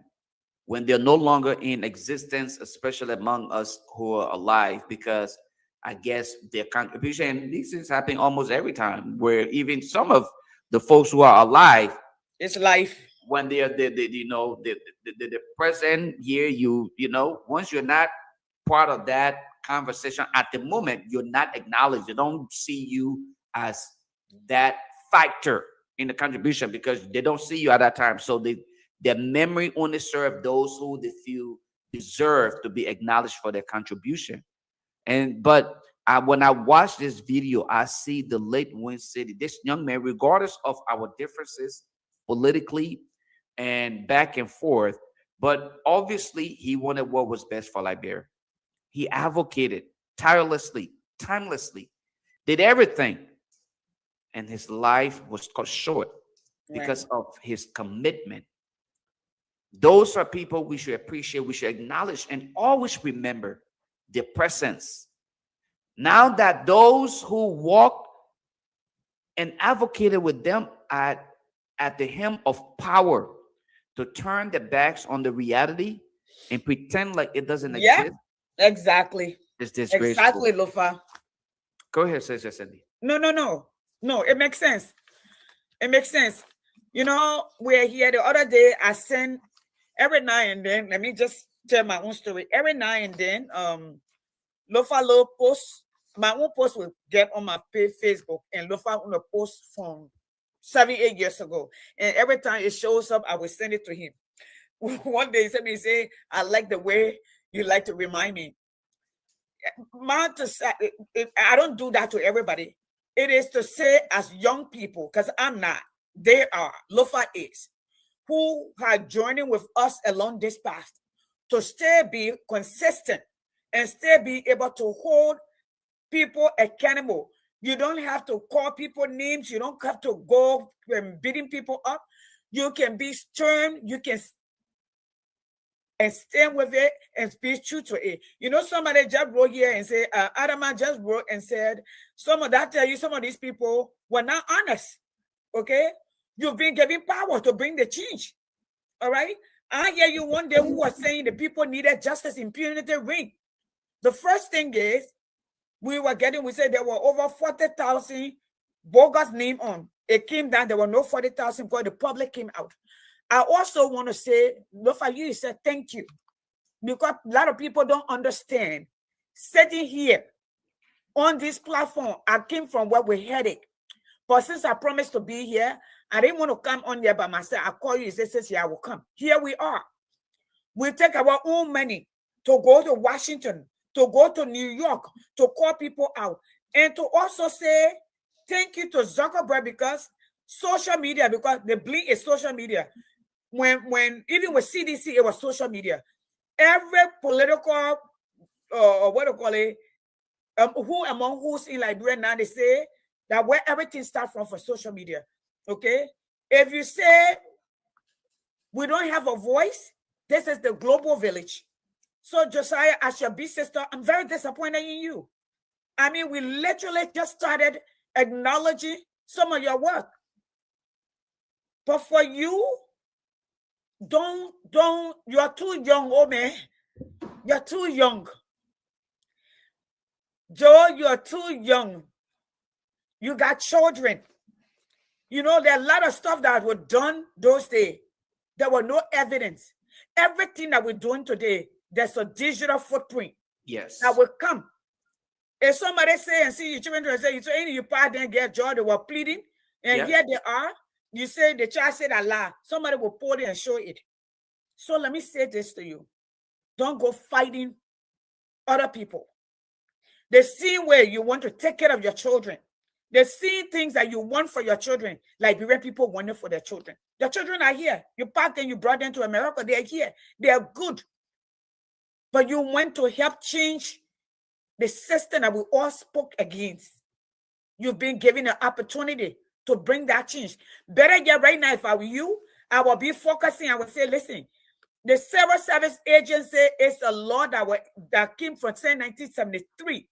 when they're no longer in existence, especially among us who are alive, because I guess their contribution, and these things happen almost every time, where even some of the folks who are alive, it's life. When they are the present here, once you're not part of that conversation at the moment, you're not acknowledged. They don't see you as that factor in the contribution because they don't see you at that time. So their memory only serve those who they feel deserve to be acknowledged for their contribution. But when I watch this video, I see the late Wayne City, this young man, regardless of our differences politically and back and forth, but obviously he wanted what was best for Liberia. He advocated tirelessly, timelessly, did everything, and his life was cut short because of his commitment. Those are people we should appreciate, we should acknowledge, and always remember their presence. Now that those who walked and advocated with them at the helm of power to turn their backs on the reality and pretend like it doesn't exist. Exactly. It's disgraceful. Exactly, Lofa. Go ahead, Sister Cindy. No, it makes sense. It makes sense. You know, we're here the other day. I send every now and then. Let me just tell my own story. Every now and then, Lofa will post. My own post will get on my Facebook, and Lofa will post from 7-8 years ago. And every time it shows up, I will send it to him. One day he sent me, say, I like the way you like to remind me. I don't do that to everybody. It is to say, as young people, because I'm not, they are, Lofa is, who are joining with us along this path to still be consistent and still be able to hold people accountable. You don't have to call people names. You don't have to go beating people up. You can be stern. You can and stand with it and be true to it. You know, somebody just wrote here and said, Adama just wrote and said, some of that tell you some of these people were not honest. Okay? You've been given power to bring the change. All right? I hear you one day who was saying the people needed justice, impunity ring. The first thing is, we said there were over 40,000 bogus name on. It came down, there were no 40,000 because the public came out. I also want to say, look for you, said thank you. Because a lot of people don't understand. Sitting here on this platform, I came from where we headed. But since I promised to be here, I didn't want to come on here by myself. I call you and say, yeah, I will come. Here we are. We take our own money to go to Washington, to go to New York, to call people out, and to also say thank you to Zuckerberg because social media, because the blink is social media. When even with CDC, it was social media. Every political, what do you call it, who among who's in Liberia now, they say that where everything starts from for social media. Okay? If you say we don't have a voice, this is the global village. So Josiah, as your big sister, I'm very disappointed in you. I mean, we literally just started acknowledging some of your work. But for you, you're too young, oh man. You're too young. Joe, you're too young. You got children. You know, there are a lot of stuff that was done those days. There were no evidence. Everything that we're doing today, there's a digital footprint. Yes. That will come. If somebody say and see your children and say, you part then get job, they were pleading, and here they are. You say the child said a lie. Somebody will pull it and show it. So let me say this to you. Don't go fighting other people. The same way you want to take care of your children. The same things that you want for your children, Liberian people want it for their children. Their children are here. You packed them, you brought them to America. They are here. They are good. But you want to help change the system that we all spoke against. You've been given an opportunity to bring that change. Better yet, right now, if I were you, I will be focusing. I will say, listen, the Civil Service Agency is a law that came from 1973.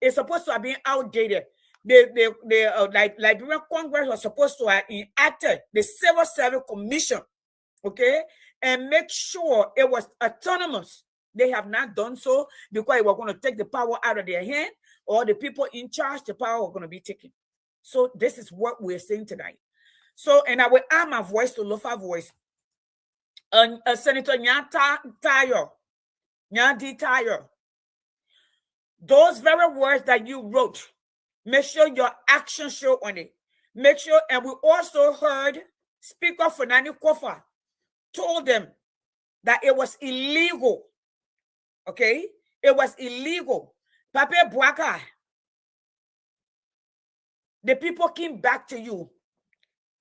It's supposed to have been outdated. The Liberian Congress was supposed to have enacted the Civil Service Commission, okay, and make sure it was autonomous. They have not done so because they were going to take the power out of their hand, or the people in charge, the power were going to be taken. So this is what we're saying tonight. So, and I will add my voice to Lofa voice. Senator Nyadi Tayo, those very words that you wrote, make sure your actions show on it. Make sure, and we also heard Speaker Fernando Kofa told them that it was illegal. Okay? It was illegal. Pape Bouaka, the people came back to you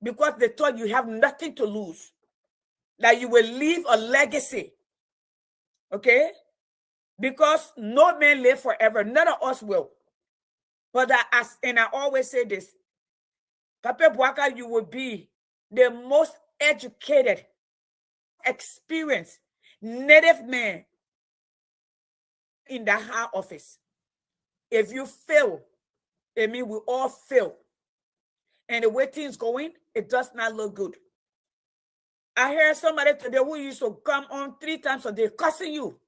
because they thought you have nothing to lose. That you will leave a legacy. Okay? Because no man live forever. None of us will. But and I always say this, Pape Bouaka, you will be the most educated, experienced native man in the high office. If you fail, it means we all fail. And the way things going, it does not look good. I heard somebody today who used to come on 3 times a day cussing you.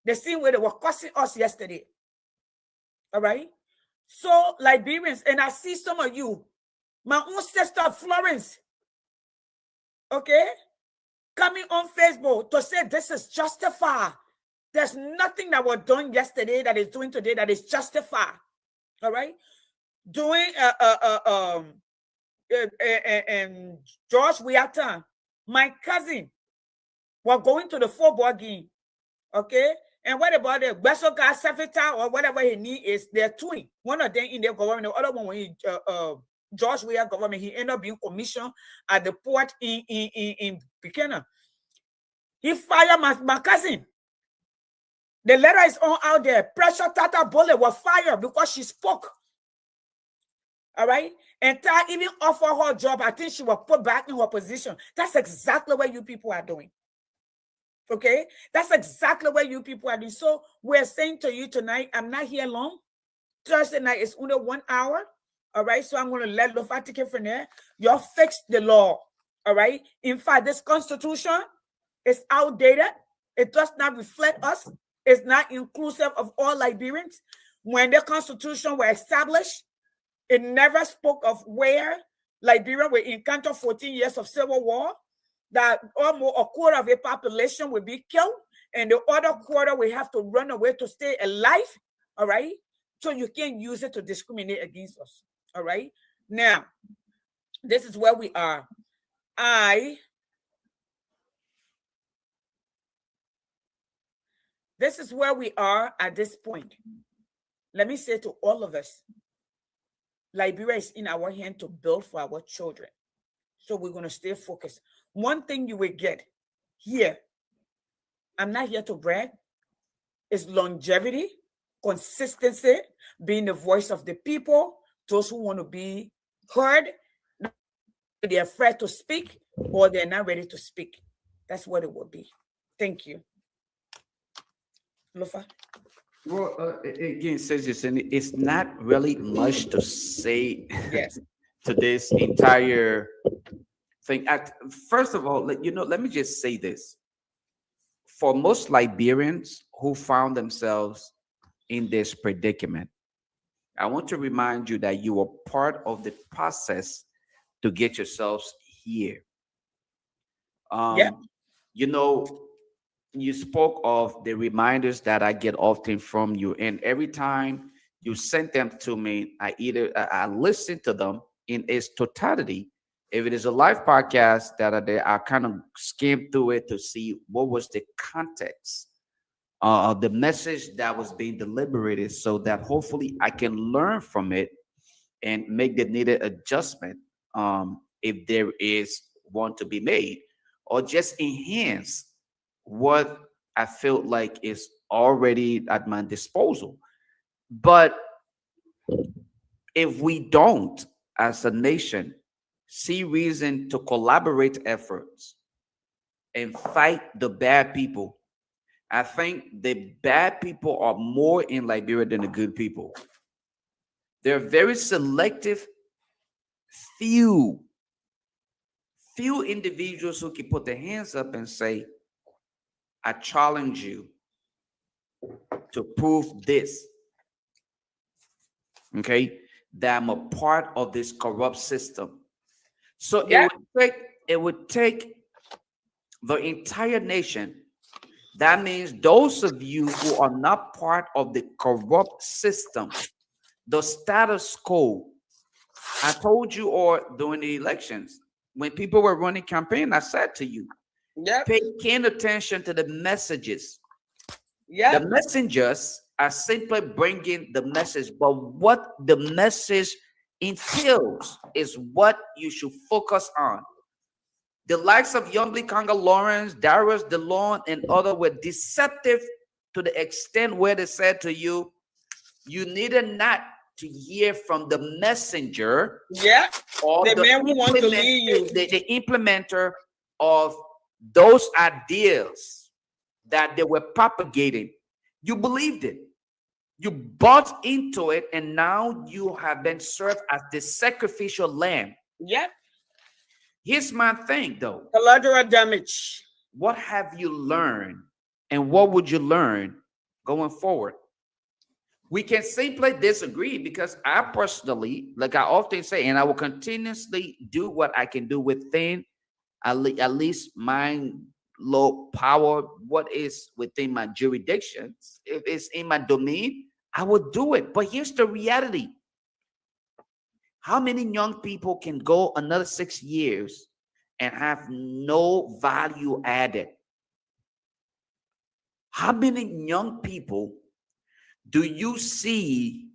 The same way they were cussing us yesterday. All right? So, Liberians, and I see some of you, my own sister Florence, okay, coming on Facebook to say this is justified. There's nothing that was done yesterday that is doing today that is justified. All right? Doing and George Wiata, my cousin, were going to the football game. Okay? And what about the Besoka Safeta or whatever he need is they're twin. One of them in their government, the other one when George Weah government. He ended up being commissioned at the port in Buchanan. He fired my cousin. The letter is on out there. Pressure Tata Bullet was fired because she spoke. All right. And Ty even offered her a job. I think she was put back in her position. That's exactly what you people are doing. Okay. That's exactly what you people are doing. So we're saying to you tonight, I'm not here long. Thursday night is only 1 hour. All right. So I'm going to let Lofa take it from there. Y'all fix the law. All right. In fact, this constitution is outdated. It does not reflect us. It's not inclusive of all Liberians. When the constitution was established, it never spoke of where Liberia will encounter 14 years of civil war, that almost a quarter of the population will be killed, and the other quarter will have to run away to stay alive. All right. So you can't use it to discriminate against us. All right. Now, this is where we are. This is where we are at this point. Let me say to all of us, Liberia is in our hand to build for our children. So we're going to stay focused. One thing you will get here, I'm not here to brag, is longevity, consistency, being the voice of the people, those who want to be heard. They're afraid to speak or they're not ready to speak. That's what it will be. Thank you. Lofa? Well, again, says it's not really much to say Yes. to this entire thing. First of all, let me just say this. For most Liberians who found themselves in this predicament, I want to remind you that you were part of the process to get yourselves here. Yeah. You know, you spoke of the reminders that I get often from you, and every time you sent them to me, I listen to them in its totality. If it is a live podcast that are there, I kind of skim through it to see what was the context of the message that was being deliberated, so that hopefully I can learn from it and make the needed adjustment, if there is one to be made, or just enhance what I felt like is already at my disposal. But if we don't, as a nation, see reason to collaborate efforts and fight the bad people, I think the bad people are more in Liberia than the good people. They're very selective, few individuals who can put their hands up and say, I challenge you to prove this. Okay, that I'm a part of this corrupt system. So Yeah. it would take the entire nation. That means those of you who are not part of the corrupt system, the status quo. I told you all during the elections, when people were running campaign, I said to you, pay keen attention to the messages. Yeah. The messengers are simply bringing the message, but what the message entails is what you should focus on. The likes of Youngly Conga Lawrence, Darius DeLon, and others were deceptive to the extent where they said to you, you needed not to hear from the messenger, or the man who wants to lead you, the implementer of those ideas that they were propagating. You believed it. You bought into it, and now you have been served as the sacrificial lamb. Yep. Here's my thing, though. Collateral damage. What have you learned, and what would you learn going forward? We can simply disagree, because I personally, like I often say, and I will continuously do what I can do within at least my low power, what is within my jurisdictions. If it's in my domain, I will do it. But here's the reality. How many young people can go another 6 years and have no value added? How many young people do you see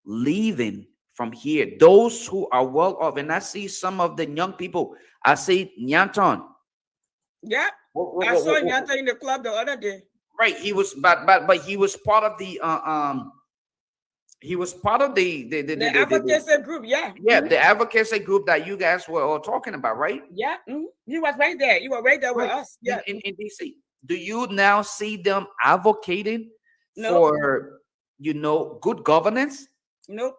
leaving from here. Those who are well off, and I see some of the young people. I see Nyanton. Yeah. I saw Nyata in the club the other day. Right, he was, but he was part of the he was part of The advocacy group, yeah. the advocacy group that you guys were all talking about, right? Yeah, he was right there. He was right there with Right. us. Yeah. In DC. Do you now see them advocating Nope. for good governance? Nope.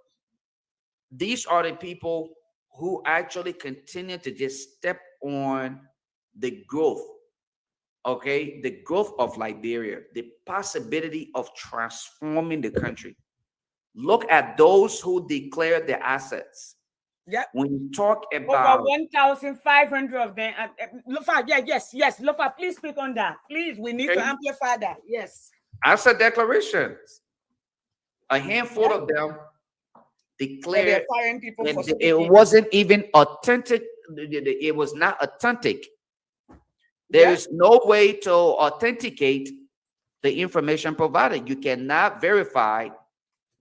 These are the people who actually continue to just step on the growth, okay, the growth of Liberia, the possibility of transforming the country. Look at those who declare their assets. Yeah. When you talk Over about 1,500 of them. Lofa, yes. Lofa, please speak on that. Please, we need to Okay. amplify that. Yes. asset declarations, a handful of them declared They're firing people for and it speaking. wasn't even authentic. It was not authentic. There is no way to authenticate the information provided. You cannot verify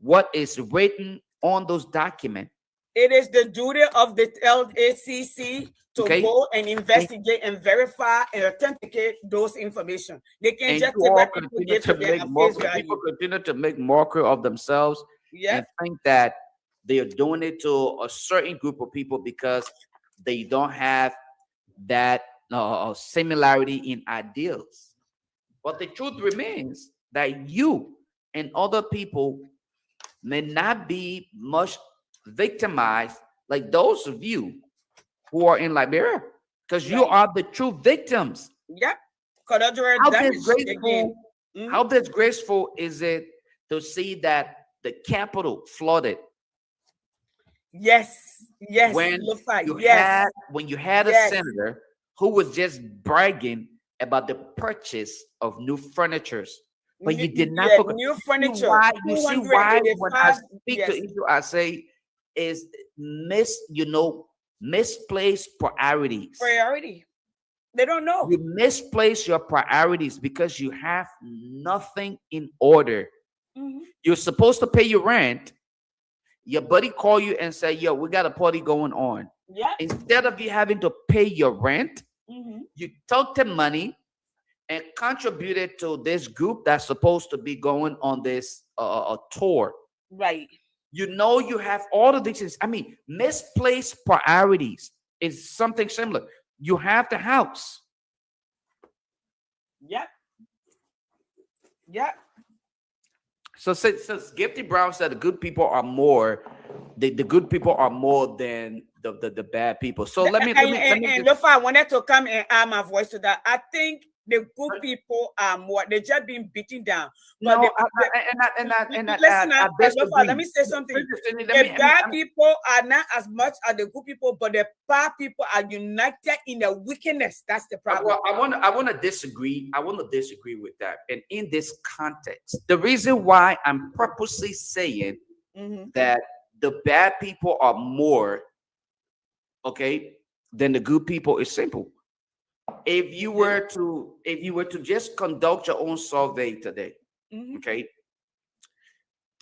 what is written on those documents. It is the duty of the LACC to go and investigate and verify and authenticate those information. They can't And just you take all what people continue give to to them make at face mockery. value. People continue to make mockery of themselves and think that they are doing it to a certain group of people because they don't have that similarity in ideals. But the truth remains that you and other people may not be much victimized like those of you who are in Liberia, because you are the true victims. Yep. Collateral How damage disgraceful, again. how disgraceful is it to see that the capital flooded? Yes. When you had a senator who was just bragging about the purchase of new furnitures, but you did not focus. New furniture. You see why when I speak to issue, I say is misplaced priorities. Priority. They don't know. You misplace your priorities because you have nothing in order. You're supposed to pay your rent. Your buddy call you and say, yo, we got a party going on. Yeah. Instead of you having to pay your rent, you took the money and contributed to this group that's supposed to be going on this tour. Right. You have all of these things. I mean, misplaced priorities is something similar. You have the house. Yep. Yep. So since Gifty Brown said the good people are more, the good people are more than the bad people. So let me look, I wanted to come and add my voice to that. I think the good people are more. They're just being beaten down. But let me say something. The bad people are not as much as the good people, but the bad people are united in their wickedness. That's the problem. I want to disagree. I want to disagree with that. And in this context, the reason why I'm purposely saying that the bad people are more than the good people is simple. If you were to just conduct your own survey today,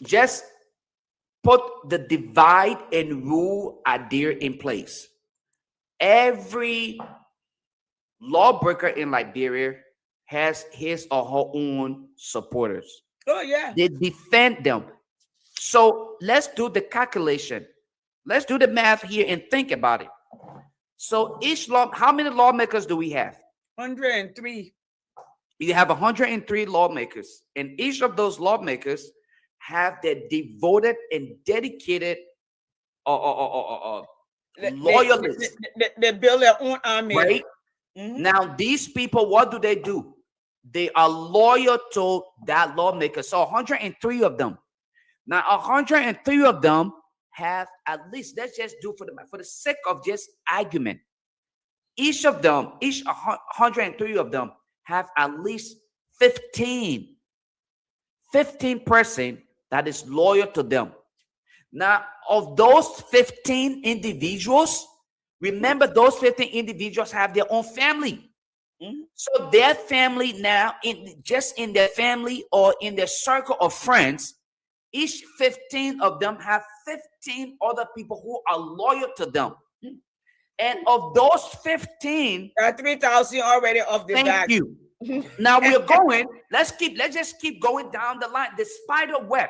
just put the divide and rule idea in place. Every lawbreaker in Liberia has his or her own supporters. Oh yeah. They defend them. So let's do the calculation. Let's do the math here and think about it. So how many lawmakers do we have? 103. You have 103 lawmakers, and each of those lawmakers have their devoted and dedicated loyalists. They build their own army. Right? Now, these people, what do? They are loyal to that lawmaker. So 103 of them. Now, 103 of them have at least, let's just do for the sake of just argument. Each 103 of them have at least 15% that is loyal to them. Now, of those 15 individuals, remember those 15 individuals have their own family. So their family now, in their family or in their circle of friends, Each 15 of them have 15 other people who are loyal to them. And of those 15, 3,000 already off the thank back. you. Now we're going, let's just keep going down the line. The spider web.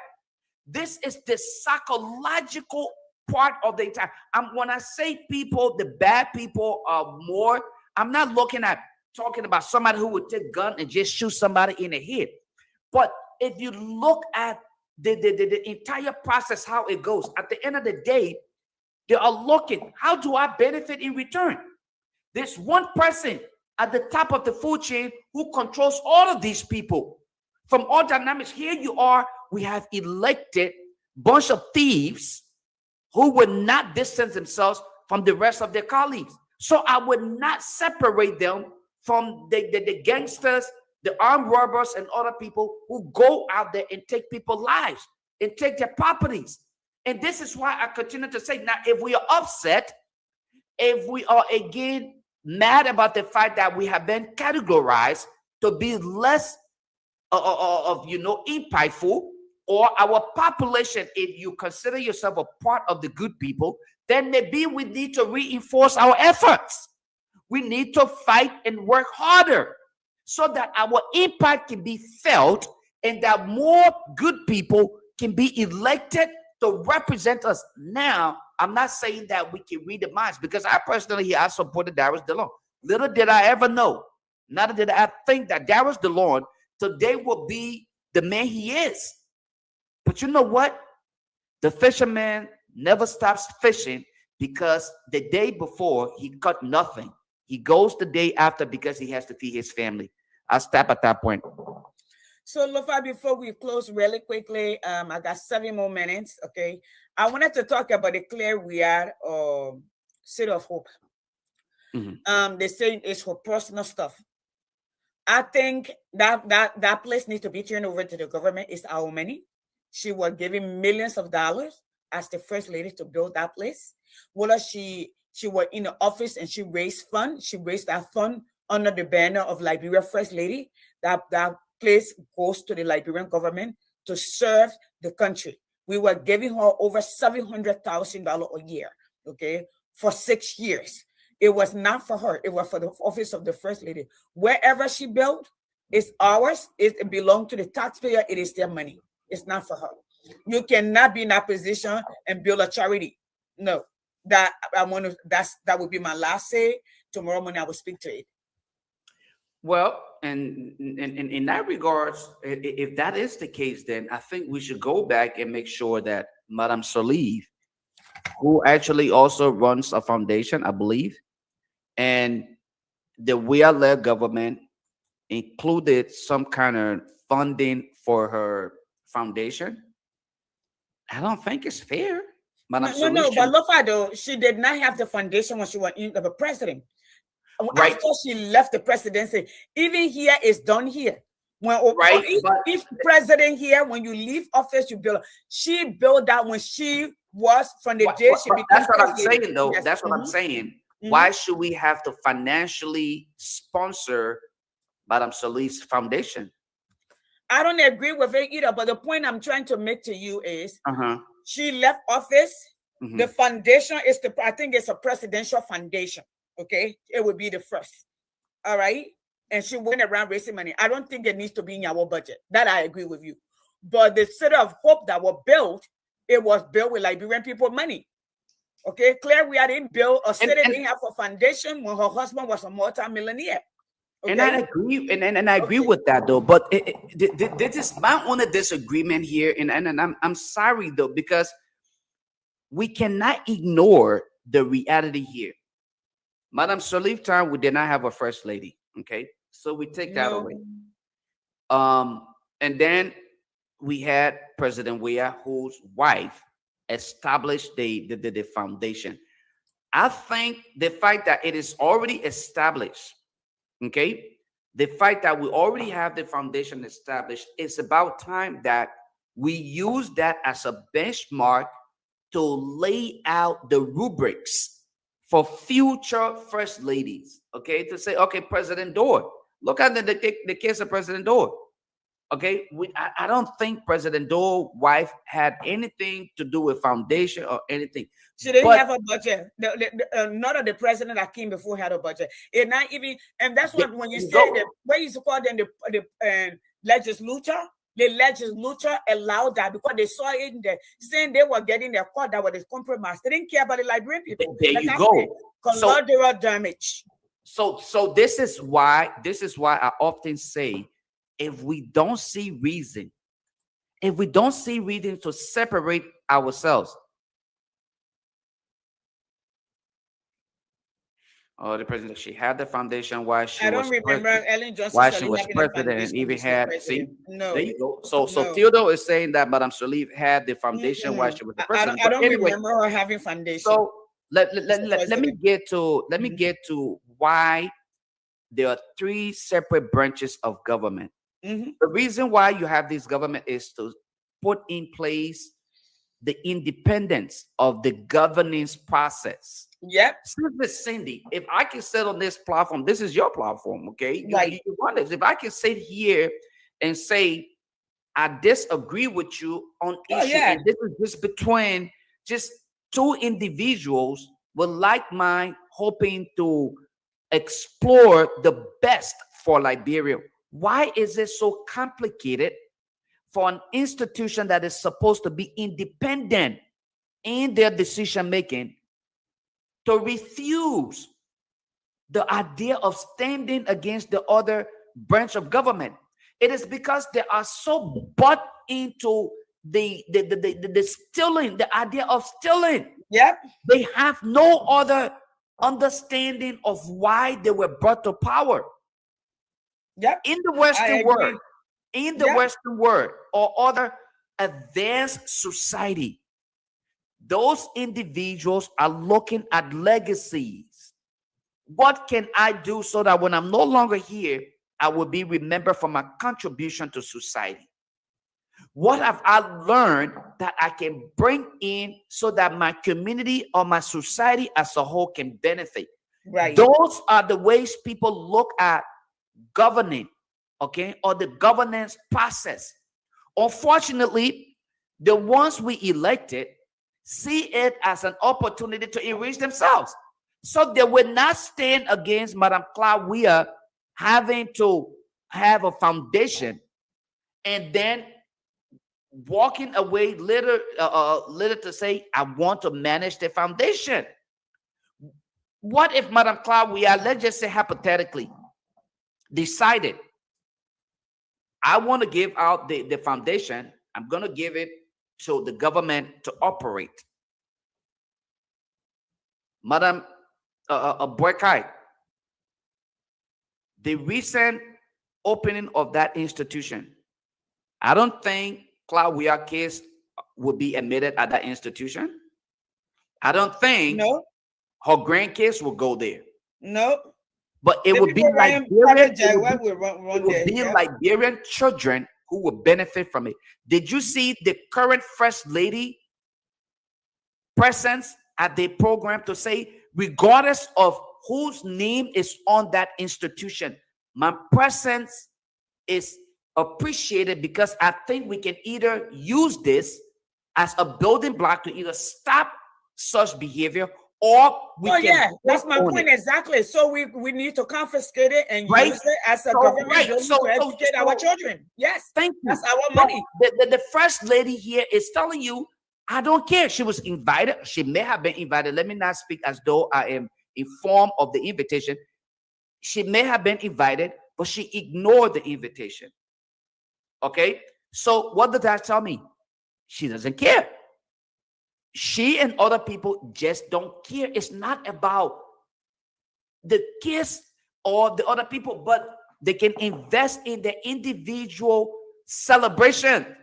This is the psychological part of the entire. When I say people, the bad people are more, I'm not talking about somebody who would take a gun and just shoot somebody in the head. But if you look at the entire process, how it goes, at the end of the day, they are looking, how do I benefit in return? There's one person at the top of the food chain who controls all of these people. From all dynamics, here you are, we have elected bunch of thieves who would not distance themselves from the rest of their colleagues. So I would not separate them from the gangsters, the armed robbers, and other people who go out there and take people's lives and take their properties. And this is why I continue to say, now, if we are upset, if we are again mad about the fact that we have been categorized to be less impactful, or our population, if you consider yourself a part of the good people, then maybe we need to reinforce our efforts. We need to fight and work harder so that our impact can be felt and that more good people can be elected to represent us. Now, I'm not saying that we can read the minds, because I personally, I supported Darius DeLon. Little did I ever know, neither did I think that Darius DeLon today will be the man he is. But you know what? The fisherman never stops fishing, because the day before he caught nothing. He goes the day after because he has to feed his family. I'll stop at that point. So, Lofa, before we close really quickly, I got 7 more minutes, okay? I wanted to talk about the Claire Weir City of Hope. They say it's for personal stuff. I think that place needs to be turned over to the government. It's our money. She was giving millions of dollars as the first lady to build that place. Whether she was in the office and she raised that fund under the banner of Liberia First Lady. That place goes to the Liberian government to serve the country. We were giving her over $700,000 a year, okay, for 6 years. It was not for her. It was for the office of the First Lady. Wherever she built, it's ours. It belongs to the taxpayer. It is their money. It's not for her. You cannot be in that position and build a charity. No, that would be my last say. Tomorrow morning I will speak to it. Well, and in that regards, if that is the case, then I think we should go back and make sure that Madame Solive, who actually also runs a foundation, I believe, and the Weir-led government included some kind of funding for her foundation. I don't think it's fair. No, but Lofado, she did not have the foundation when she was in the president. Right. After she left the presidency, even here is done here. If president here, when you leave office, you build. She built that when she was from the day she became. That's what I'm saying, though. Yes. That's what I'm saying. Why should we have to financially sponsor Madame Solive's foundation? I don't agree with it either. But the point I'm trying to make to you is, she left office. The foundation is I think it's a presidential foundation. Okay, it would be the first. All right. And she went around raising money. I don't think it needs to be in our budget. That I agree with you. But the City of Hope that was built, it was built with Liberian people money. Okay, Claire, we didn't build a city, didn't have a foundation when her husband was a multi-millionaire. Okay? And I agree, and I agree with that, though. But this is my only disagreement here, and I'm sorry though, because we cannot ignore the reality here. Madame Solive time, we did not have a first lady. Okay, so we take that away. And then we had President Weir, whose wife established the foundation. I think the fact that it is already established, okay, the fact that we already have the foundation established, it's about time that we use that as a benchmark to lay out the rubrics for future first ladies, okay, to say, okay, President Dore, look at the case of President Dore. Okay, I don't think President Doe's wife had anything to do with foundation or anything. She didn't But have a budget. None of the president that came before had a budget. It not even, and that's what when you there you say go. that, what you call them the legislature, the legislature allowed that because they saw it in the saying they were getting their court that was compromised. They didn't care about the Liberian people. There Like you I go. said, collateral damage. So this is why I often say, if we don't see reason to separate ourselves. Oh, the president, she had the foundation while she I was don't remember president. Ellen Johnson While she Sirleaf was having a president, and foundation even when she was had, see, president. No. there you go. So No. Theodore is saying that Madame Sirleaf had the foundation while Mm-mm. she was the I president. don't But anyway, remember her having foundation. so let me president. get to Mhm. get to why there are three separate branches of government. Mhm. The reason why you have this government is to put in place the independence of the governance process. Yep. Sister Cindy, if I can sit on this platform, this is your platform, okay? Right. You run this. If I can sit here and say, I disagree with you on Oh, issue, yeah. and this is just between just two individuals with like mind, hoping to explore the best for Liberia. Why is it so complicated for an institution that is supposed to be independent in their decision making to refuse the idea of standing against the other branch of government? It is because they are so bought into the stealing, the idea of stealing. Yep. They have no other understanding of why they were brought to power. Yep. In the I Western agree. world, Yep. Western world or other advanced society, those individuals are looking at legacies. What can I do so that when I'm no longer here, I will be remembered for my contribution to society? What have I learned that I can bring in so that my community or my society as a whole can benefit? Right. Those are the ways people look at governing, okay, or the governance process. Unfortunately, the ones we elected see it as an opportunity to enrich themselves. So they will not stand against Madame Claudia having to have a foundation and then walking away later to say, I want to manage the foundation. What if Madame Claudia, let's just say hypothetically, decided, I want to give out the foundation, I'm going to give it to the government to operate. Madam Boykai, the recent opening of that institution, I don't think Claudia case would be admitted at that institution. I don't think No. her grandkids will go there. No. But it The would be people running Liberian, private jet will run there. Yeah. Liberian children who will benefit from it. Did you see the current First Lady presence at the program to say, regardless of whose name is on that institution, my presence is appreciated because I think we can either use this as a building block to either stop such behavior or we can yeah, that's work my on point it. exactly. So we need to confiscate it and Right. use it as a So, government right. building So- to so- educate so- our children. Yes, Thank you. that's our So money. the First Lady here is telling you, I don't care. She was invited. She may have been invited. Let me not speak as though I am informed of the invitation. She may have been invited, but she ignored the invitation. Okay. So what does that tell me? She doesn't care. She and other people just don't care. It's not about the kids or the other people, but they can invest in the individual celebration.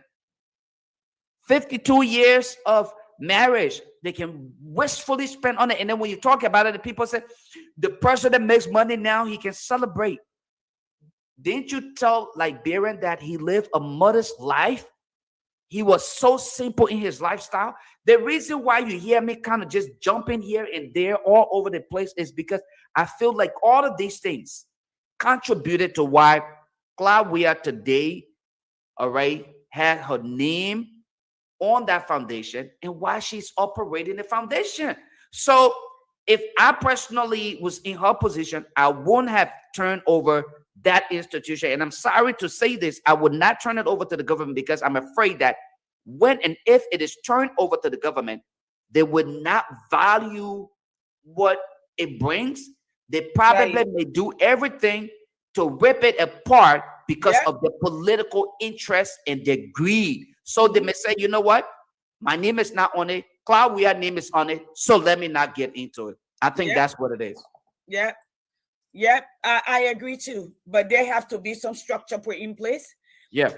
52 years of marriage, they can wistfully spend on it. And then when you talk about it, the people say, the person that makes money now, he can celebrate. Didn't you tell Liberian that he lived a modest life? He was so simple in his lifestyle. The reason why you hear me kind of just jumping here and there all over the place is because I feel like all of these things contributed to why Claudia today all right, had her name on that foundation and why she's operating the foundation. So if I personally was in her position, I wouldn't have turned over that institution. And I'm sorry to say this, I would not turn it over to the government because I'm afraid that when and if it is turned over to the government, they would not value what it brings. They probably Right. may do everything to rip it apart because Yeah. of the political interest and their greed. So they may say, you know what? My name is not on it. Claudia name is on it. So let me not get into it. I think Yeah. that's what it is. Yeah. Yeah. I agree too. But there have to be some structure put in place. Yeah.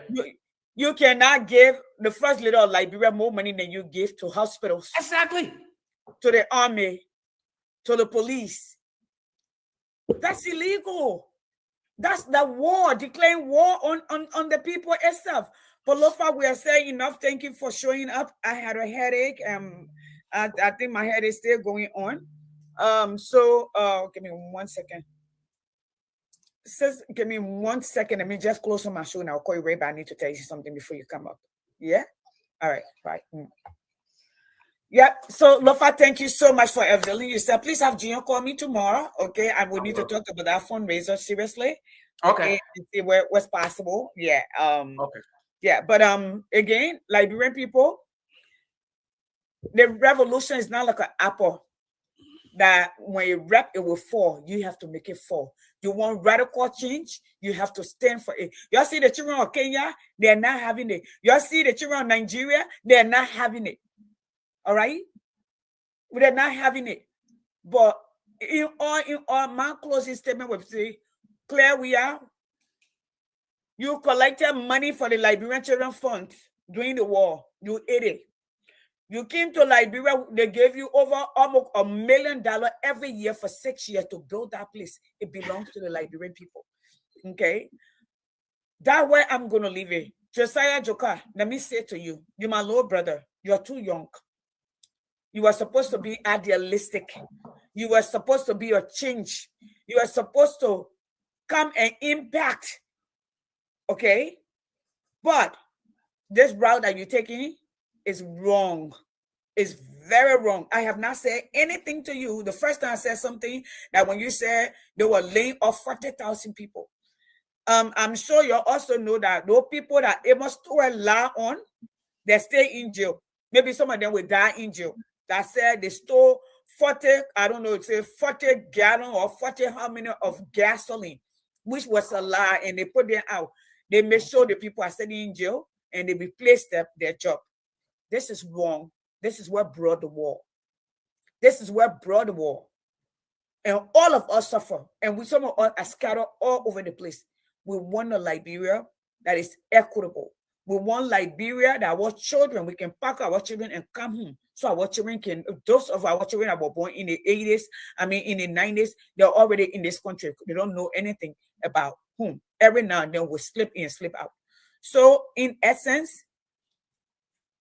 You cannot give the first leader of Liberia more money than you give to hospitals, Exactly. to the army, to the police. That's illegal. That's the war, declaring war on the people itself. But Lofa, we are saying enough. Thank you for showing up. I had a headache. I think my head is still going on. Give me 1 second. Sis, give me 1 second. Let me just close on my show now. I'll call you right back. I need to tell you something before you come up. Yeah? All right. Bye. Yeah. So, Lofa, thank you so much for availing yourself. Please have Gino call me tomorrow. Okay. I will need to talk about that fundraiser seriously. Okay. And see what's possible. Yeah. Okay. Yeah. But again, Liberian people, the revolution is not like an apple that when you wrap it will fall. You have to make it fall. You want radical change, you have to stand for it. You see the children of Kenya, they're not having it. You see the children of Nigeria, they're not having it. All right, they're not having it. But in all, my closing statement would say, clear we are. You collected money for the Liberian Children Fund during the war. You ate it. You came to Liberia, they gave you over almost $1 million every year for 6 years to build that place. It belongs to the Liberian people. Okay? That way I'm going to leave it. Josiah Joka, let me say to you, you're my little brother. You're too young. You are supposed to be idealistic. You are supposed to be a change. You are supposed to come and impact. Okay? But this route that you're taking is wrong. It's very wrong. I have not said anything to you. The first time I said something that when you said they were laying off 40,000 people. I'm sure you also know that those people that Amos threw a lie on, they stay in jail. Maybe some of them will die in jail. That said they stole 40, I don't know, say 40 gallon or 40 how many of gasoline, which was a lie, and they put them out. They make sure the people are sitting in jail and they replace their job. This is wrong. This is what brought the war. This is what brought the war. And all of us suffer. And some of us are scattered all over the place. We want a Liberia that is equitable. We want Liberia that our children, we can pack our children and come home. So our children can, those of our children that were born in the 80s, in the 90s, they're already in this country. They don't know anything about whom. Every now and then we slip in, slip out. So in essence,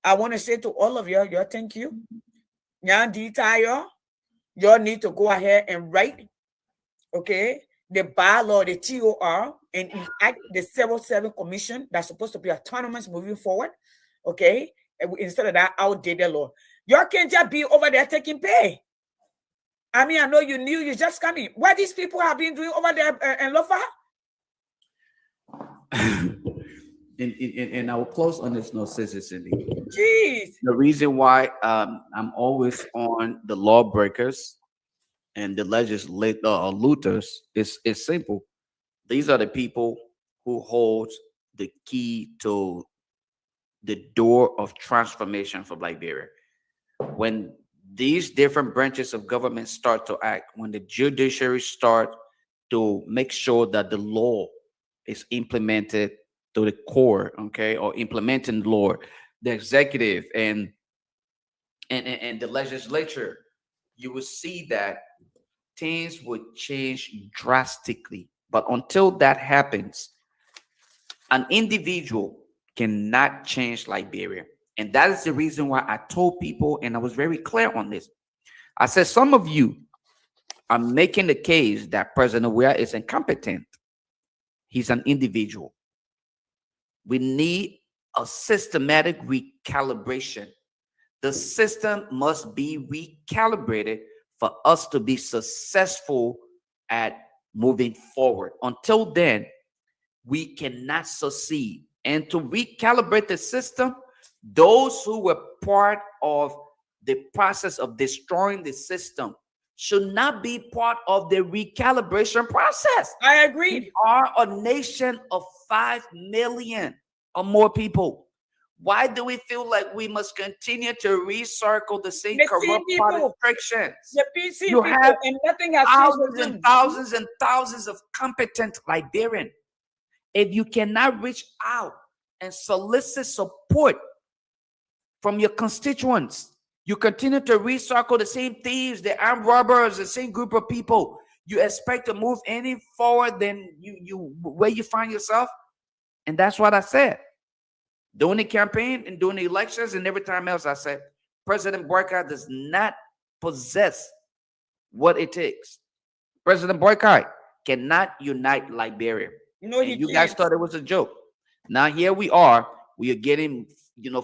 I want to say to all of you, thank you. You need to go ahead and write, okay, the bylaw, the TOR, and enact the 07 commission that's supposed to be autonomous moving forward, okay, instead of that outdated law. You can't just be over there taking pay. I know you knew you just coming. What these people have been doing over there in Lofa? And I will close on this note, Sister Cindy. Jeez. The reason why I'm always on the lawbreakers and the looters is simple. These are the people who hold the key to the door of transformation for Liberia. When these different branches of government start to act, when the judiciary start to make sure that the law is implemented to the core, okay, or implementing law, the executive and the legislature, you will see that things would change drastically. But until that happens, an individual cannot change Liberia. And that is the reason why I told people, and I was very clear on this. I said, some of you are making the case that President Weah is incompetent. He's an individual. We need a systematic recalibration. The system must be recalibrated for us to be successful at moving forward. Until then, we cannot succeed. And to recalibrate the system, those who were part of the process of destroying the system should not be part of the recalibration process. I agree. We are a nation of 5 million or more people. Why do we feel like we must continue to recircle the same The same corrupt people. politicians? The PC You people, have and nothing has thousands changed. and thousands and thousands of competent Liberians. If you cannot reach out and solicit support from your constituents, you continue to recircle the same thieves, the armed robbers, the same group of people. You expect to move any forward than you where you find yourself. And that's what I said. During the campaign and during the elections and every time else, I said, President Boycott does not possess what it takes. President Boycott cannot unite Liberia. No, And you guys thought it was a joke. Now here we are getting,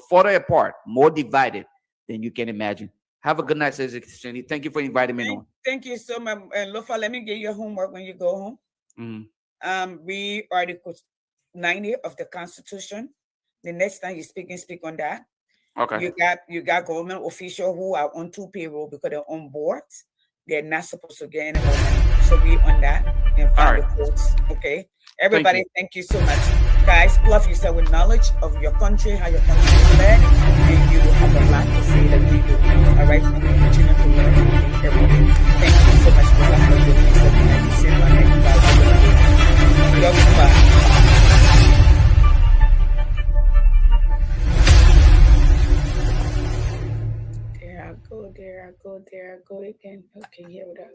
further apart, more divided than you can imagine. Have a good night, Sister Cindy. Thank you for inviting me on. Thank you so much. And Lofa, let me get your homework when you go home. Read Article 90 of the Constitution. The next time you speak on that. Okay. You got government officials who are on 2 payroll because they're on boards. They're not supposed to get any more money. So read on that and find the quotes. Okay. Everybody, thank you so much. Guys, fluff yourself with knowledge of your country, how your country is led, and you will have a lot to say that we do. All right. And we continue to learn every day. Thank you so much for that. Goodbye. There I go again. Okay, here we go.